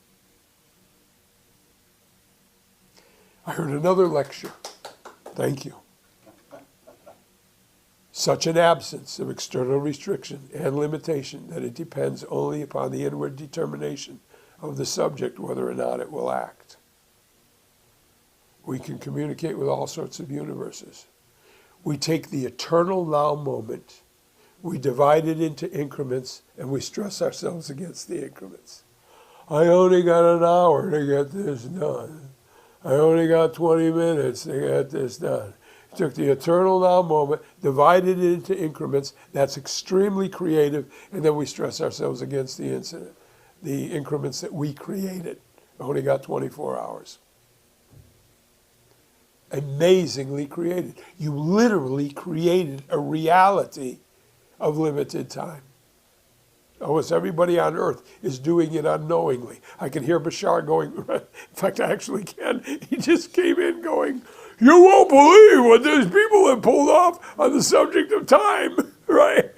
A: I heard another lecture. Thank you. Such an absence of external restriction and limitation that it depends only upon the inward determination of the subject whether or not it will act. We can communicate with all sorts of universes. We take the eternal now moment, we divide it into increments, and we stress ourselves against the increments. I only got an hour to get this done. I only got 20 minutes to get this done. Took the eternal now moment, divided it into increments. That's extremely creative, and then we stress ourselves against the incident, the increments that we created. I only got 24 hours. Amazingly created. You literally created a reality of limited time. Almost everybody on earth is doing it unknowingly. I can hear Bashar going, in fact, I actually can. He just came in going, you won't believe what these people have pulled off on the subject of time, right?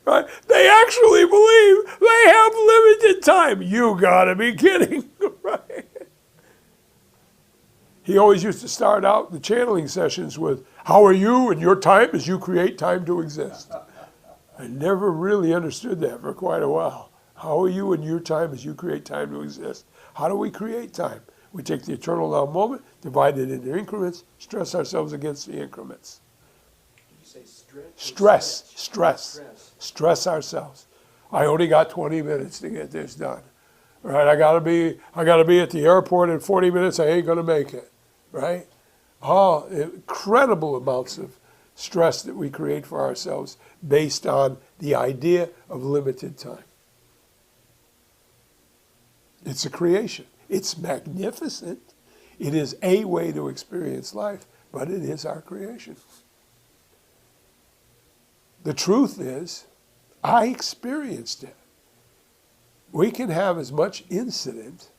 A: Right? They actually believe they have limited time. You gotta be kidding, right? He always used to start out the channeling sessions with, how are you and your time as you create time to exist? I never really understood that for quite a while. How are you and your time as you create time to exist? How do we create time? We take the eternal now moment, divide it into increments, stress ourselves against the increments.
C: Did you say stretch?
A: Stress ourselves. I only got 20 minutes to get this done. Right? I gotta be at the airport in 40 minutes. I ain't gonna make it. Right? Oh, incredible amounts of stress that we create for ourselves based on the idea of limited time. It's a creation. It's magnificent. It is a way to experience life, but it is our creation. The truth is, I experienced it. We can have as much incident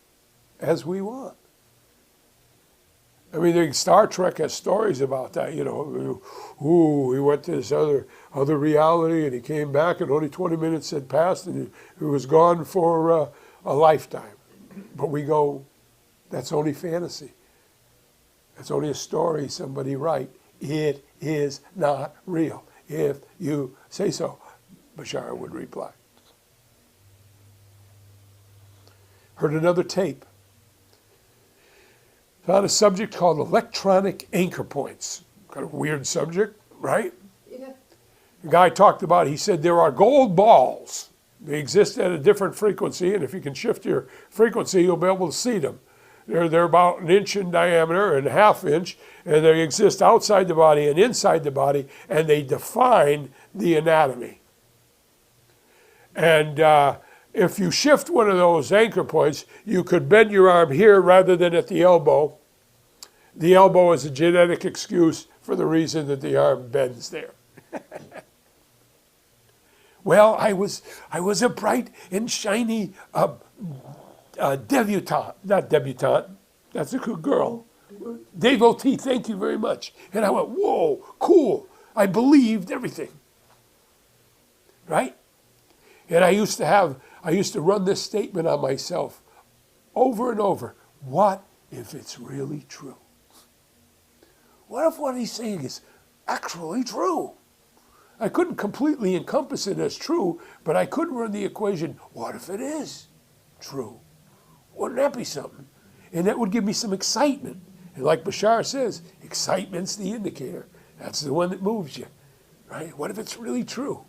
A: as we want. I mean, Star Trek has stories about that, you know. Ooh, he went to this other reality and he came back and only 20 minutes had passed and he was gone for a lifetime. But we go, that's only fantasy. That's only a story somebody write. It is not real. If you say so, Bashar would reply. Heard another tape. Found a subject called electronic anchor points. Kind of weird subject, right?
B: Yeah.
A: The guy talked about, he said there are gold balls. They exist at a different frequency, and if you can shift your frequency, you'll be able to see them. They're about 1 inch in diameter and 1/2 inch, and they exist outside the body and inside the body, and they define the anatomy. And if you shift one of those anchor points, you could bend your arm here rather than at the elbow. The elbow is a genetic excuse for the reason that the arm bends there. Well, I was a bright and shiny debutante, not debutante, that's a good girl. Devotee, thank you very much. And I went, whoa, cool. I believed everything. right? And I used to run this statement on myself over and over. What if it's really true? What if what he's saying is actually true? I couldn't completely encompass it as true, but I could run the equation, what if it is true? Wouldn't that be something? And that would give me some excitement. And like Bashar says, excitement's the indicator. That's the one that moves you, right? What if it's really true?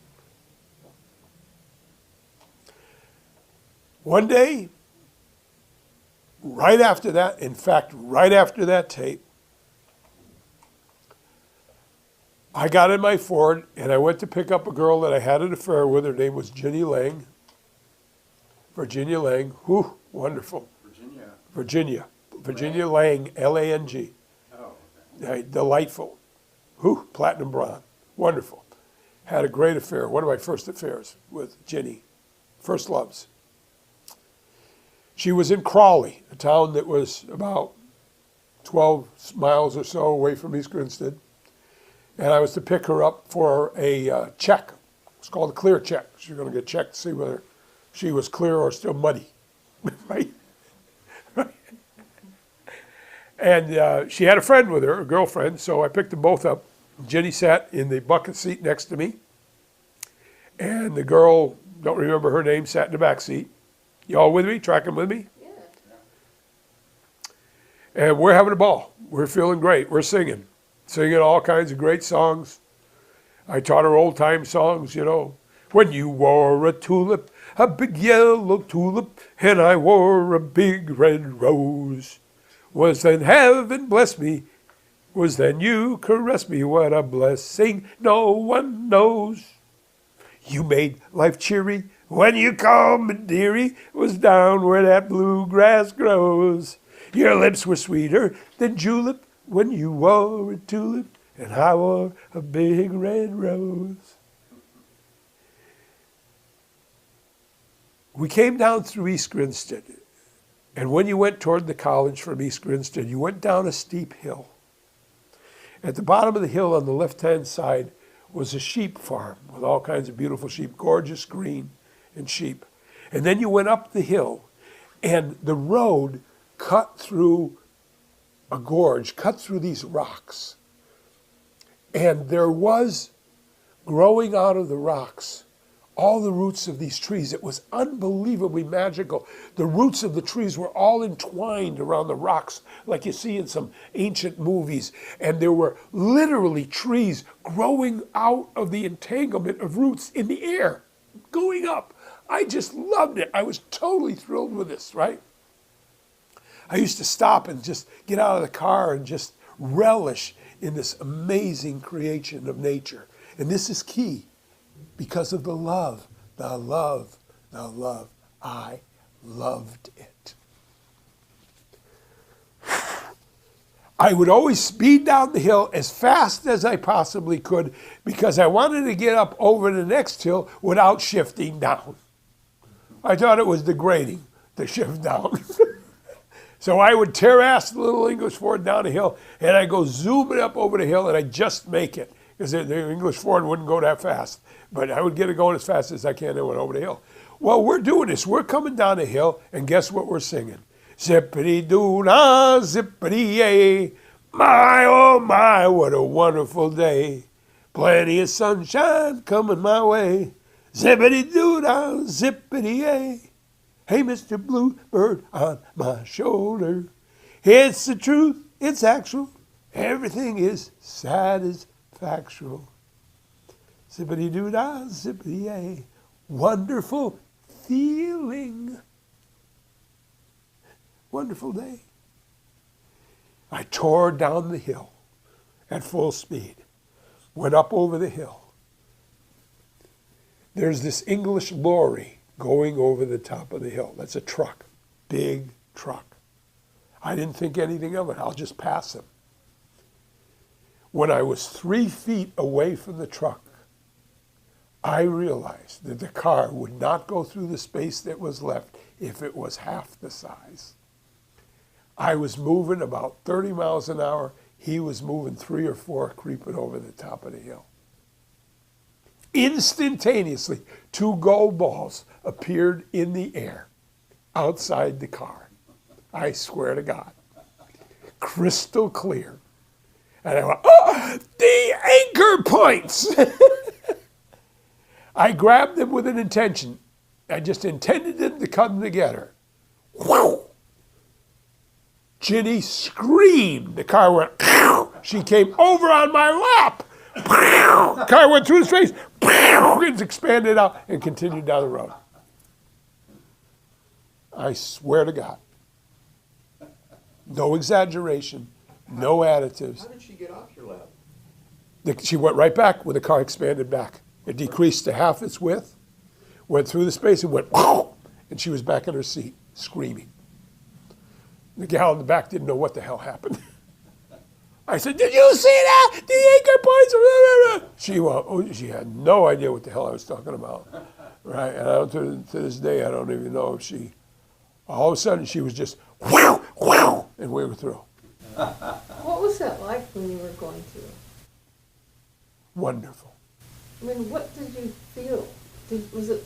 A: One day, right after that, in fact, right after that tape, I got in my Ford and I went to pick up a girl that I had an affair with. Her name was Ginny Lang. Virginia Lang. Whew, wonderful. Virginia Lang, Lang.
E: Oh,
A: Delightful. Whew, platinum blonde. Wonderful. Had a great affair. One of my first affairs with Ginny. First loves. She was in Crawley, a town that was about 12 miles or so away from East Grinstead. And I was to pick her up for a check. It's called a clear check. She's going to get checked to see whether she was clear or still muddy, right? And she had a friend with her, a girlfriend, so I picked them both up. Jenny sat in the bucket seat next to me. And the girl, don't remember her name, sat in the back seat. You all with me? Tracking with me?
B: Yeah.
A: And we're having a ball. We're feeling great. We're singing all kinds of great songs. I taught her old time songs, you know. When you wore a tulip, a big yellow tulip, and I wore a big red rose. Was then heaven bless me, was then you caress me, what a blessing no one knows. You made life cheery when you called me dearie, was down where that bluegrass grows. Your lips were sweeter than julep when you wore a tulip, and I wore a big red rose. We came down through East Grinstead, and when you went toward the college from East Grinstead, you went down a steep hill. At the bottom of the hill on the left-hand side was a sheep farm with all kinds of beautiful sheep, gorgeous green and sheep. And then you went up the hill, and the road cut through a gorge, cut through these rocks. And there was, growing out of the rocks, all the roots of these trees. It was unbelievably magical. The roots of the trees were all entwined around the rocks, like you see in some ancient movies. And there were literally trees growing out of the entanglement of roots in the air, going up. I just loved it. I was totally thrilled with this, right? I used to stop and just get out of the car and just relish in this amazing creation of nature. And this is key because of the love, the love, the love. I loved it. I would always speed down the hill as fast as I possibly could because I wanted to get up over the next hill without shifting down. I thought it was degrading to shift down. So I would tear ass the little English Ford down the hill, and I'd go zooming up over the hill, and I'd just make it, because the English Ford wouldn't go that fast. But I would get it going as fast as I can and went over the hill. Well, we're doing this. We're coming down the hill, and guess what we're singing? Zippity-doo-dah, zippity-yay. My, oh my, what a wonderful day. Plenty of sunshine coming my way. Zippity-doo-dah, zippity-yay. Hey, Mr. Bluebird on my shoulder. It's the truth, it's actual. Everything is satisfactual. Zippity-doo-dah, zippity-yay. Wonderful feeling. Wonderful day. I tore down the hill at full speed. Went up over the hill. There's this English lorry going over the top of the hill. That's a truck, big truck. I didn't think anything of it. I'll just pass him. When I was 3 feet away from the truck, I realized that the car would not go through the space that was left if it was half the size. I was moving about 30 miles an hour. He was moving 3 or 4, creeping over the top of the hill. Instantaneously, 2 gold balls appeared in the air outside the car. I swear to God. Crystal clear. And I went, oh, the anchor points! I grabbed them with an intention. I just intended them to come together. Whew! Ginny screamed. The car went, pow! She came over on my lap. Pow! Car went through his face. Pow! It expanded out and continued down the road. I swear to God. No exaggeration, no additives.
C: How did she get off your lap?
A: She went right back when the car expanded back. It decreased to half its width, went through the space and went, pow! And she was back in her seat, screaming. The gal in the back didn't know what the hell happened. I said, did you see that? The anchor points. She had no idea what the hell I was talking about. Right? And to this day, I don't even know if she, all of a sudden, she was just, wow, wow, and we were through.
B: What was that like when you were going through?
A: Wonderful.
B: I mean, what did you feel? Was it?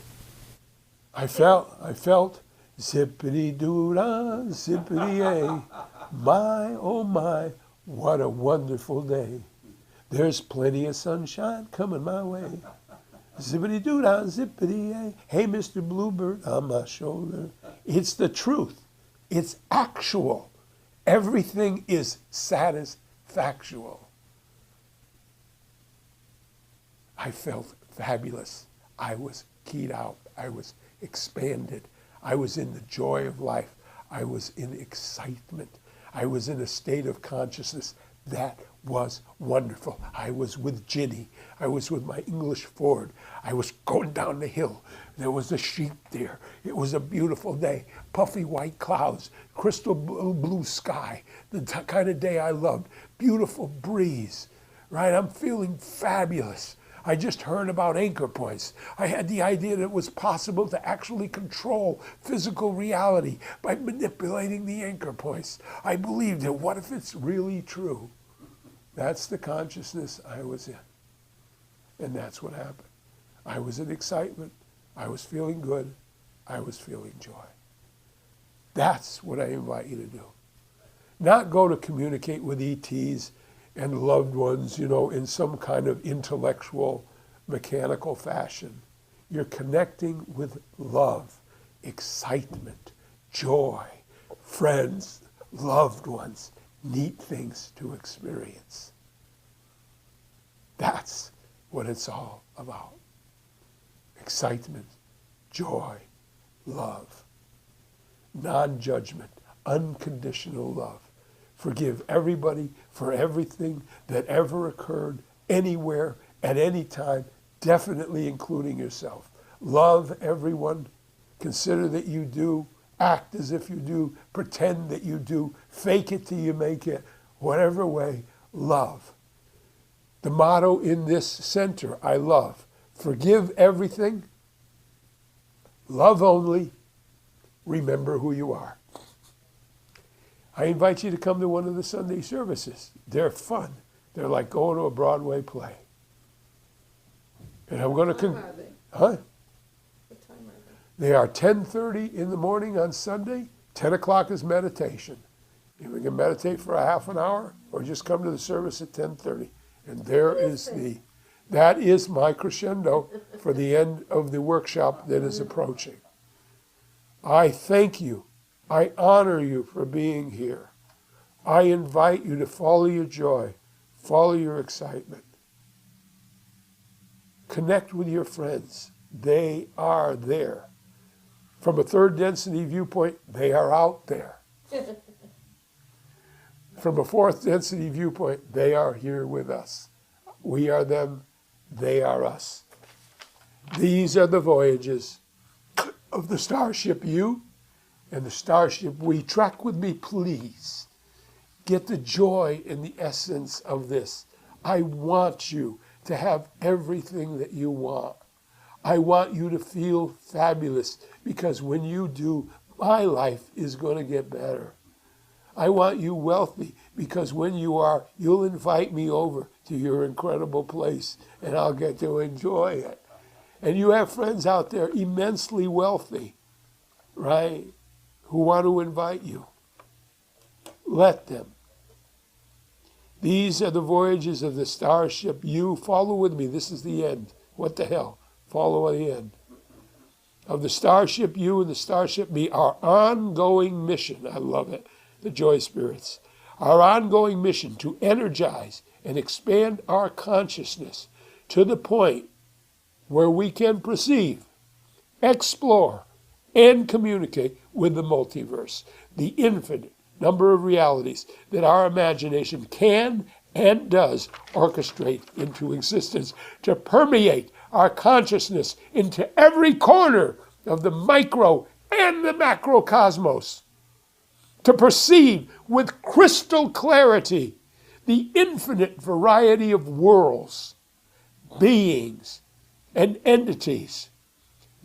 A: I felt, zippity-doo-dah, zippity-yay. My, oh my, what a wonderful day. There's plenty of sunshine coming my way. Zippity-doo-dah, zippity-yay. Hey, Mr. Bluebird on my shoulder. It's the truth. It's actual. Everything is satisfactual. I felt fabulous. I was keyed out. I was expanded. I was in the joy of life. I was in excitement. I was in a state of consciousness that was wonderful. I was with Ginny. I was with my English Ford. I was going down the hill. There was a sheep there. It was a beautiful day. Puffy white clouds, crystal blue sky, the kind of day I loved. Beautiful breeze, right? I'm feeling fabulous. I just heard about anchor points. I had the idea that it was possible to actually control physical reality by manipulating the anchor points. I believed it. What if it's really true? That's the consciousness I was in. And that's what happened. I was in excitement. I was feeling good. I was feeling joy. That's what I invite you to do. Not go to communicate with ETs and loved ones, in some kind of intellectual, mechanical fashion. You're connecting with love, excitement, joy, friends, loved ones, neat things to experience. That's what it's all about. Excitement, joy, love, non-judgment, unconditional love. Forgive everybody for everything that ever occurred, anywhere, at any time, definitely including yourself. Love everyone. Consider that you do. Act as if you do. Pretend that you do. Fake it till you make it. Whatever way, love. The motto in this center, I love. Forgive everything. Love only. Remember who you are. I invite you to come to one of the Sunday services. They're fun. They're like going to a Broadway play. And I'm going to...
B: What time are they?
A: Huh?
B: What time are
A: They are 10:30 in the morning on Sunday. 10 o'clock is meditation. You can meditate for a half an hour or just come to the service at 10:30. And there is that is my crescendo for the end of the workshop that is approaching. I thank you. I honor you for being here. I invite you to follow your joy, follow your excitement. Connect with your friends. They are there. From a third density viewpoint, they are out there. From a fourth density viewpoint, they are here with us. We are them, they are us. These are the voyages of the Starship You and the Starship We. Track with me, please. Get the joy and the essence of this. I want you to have everything that you want. I want you to feel fabulous because when you do, my life is going to get better. I want you wealthy because when you are, you'll invite me over to your incredible place, and I'll get to enjoy it. And you have friends out there immensely wealthy, right, who want to invite you. Let them. These are the voyages of the Starship You. Follow with me. This is the end. What the hell? Follow the end. Of the Starship You and the Starship Me, our ongoing mission. I love it. The Joy Spirits. Our ongoing mission to energize and expand our consciousness to the point where we can perceive, explore, and communicate with the multiverse, the infinite number of realities that our imagination can and does orchestrate into existence to permeate our consciousness into every corner of the micro and the macrocosmos, to perceive with crystal clarity the infinite variety of worlds, beings, and entities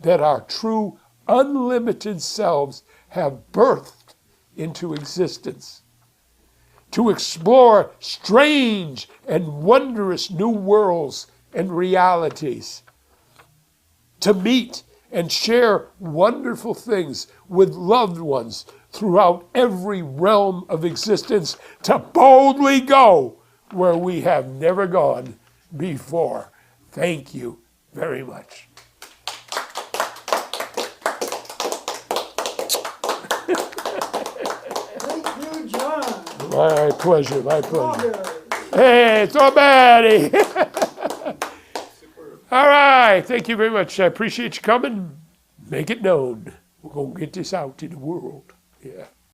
A: that our true unlimited selves have birthed into existence, to explore strange and wondrous new worlds and realities, to meet and share wonderful things with loved ones throughout every realm of existence, to boldly go where we have never gone before. Thank you very much.
D: Thank you, John.
A: My pleasure, my pleasure.
D: Strawberry.
A: Hey, strawberry. All right, thank you very much. I appreciate you coming. Make it known. We're going to get this out to the world. Yeah.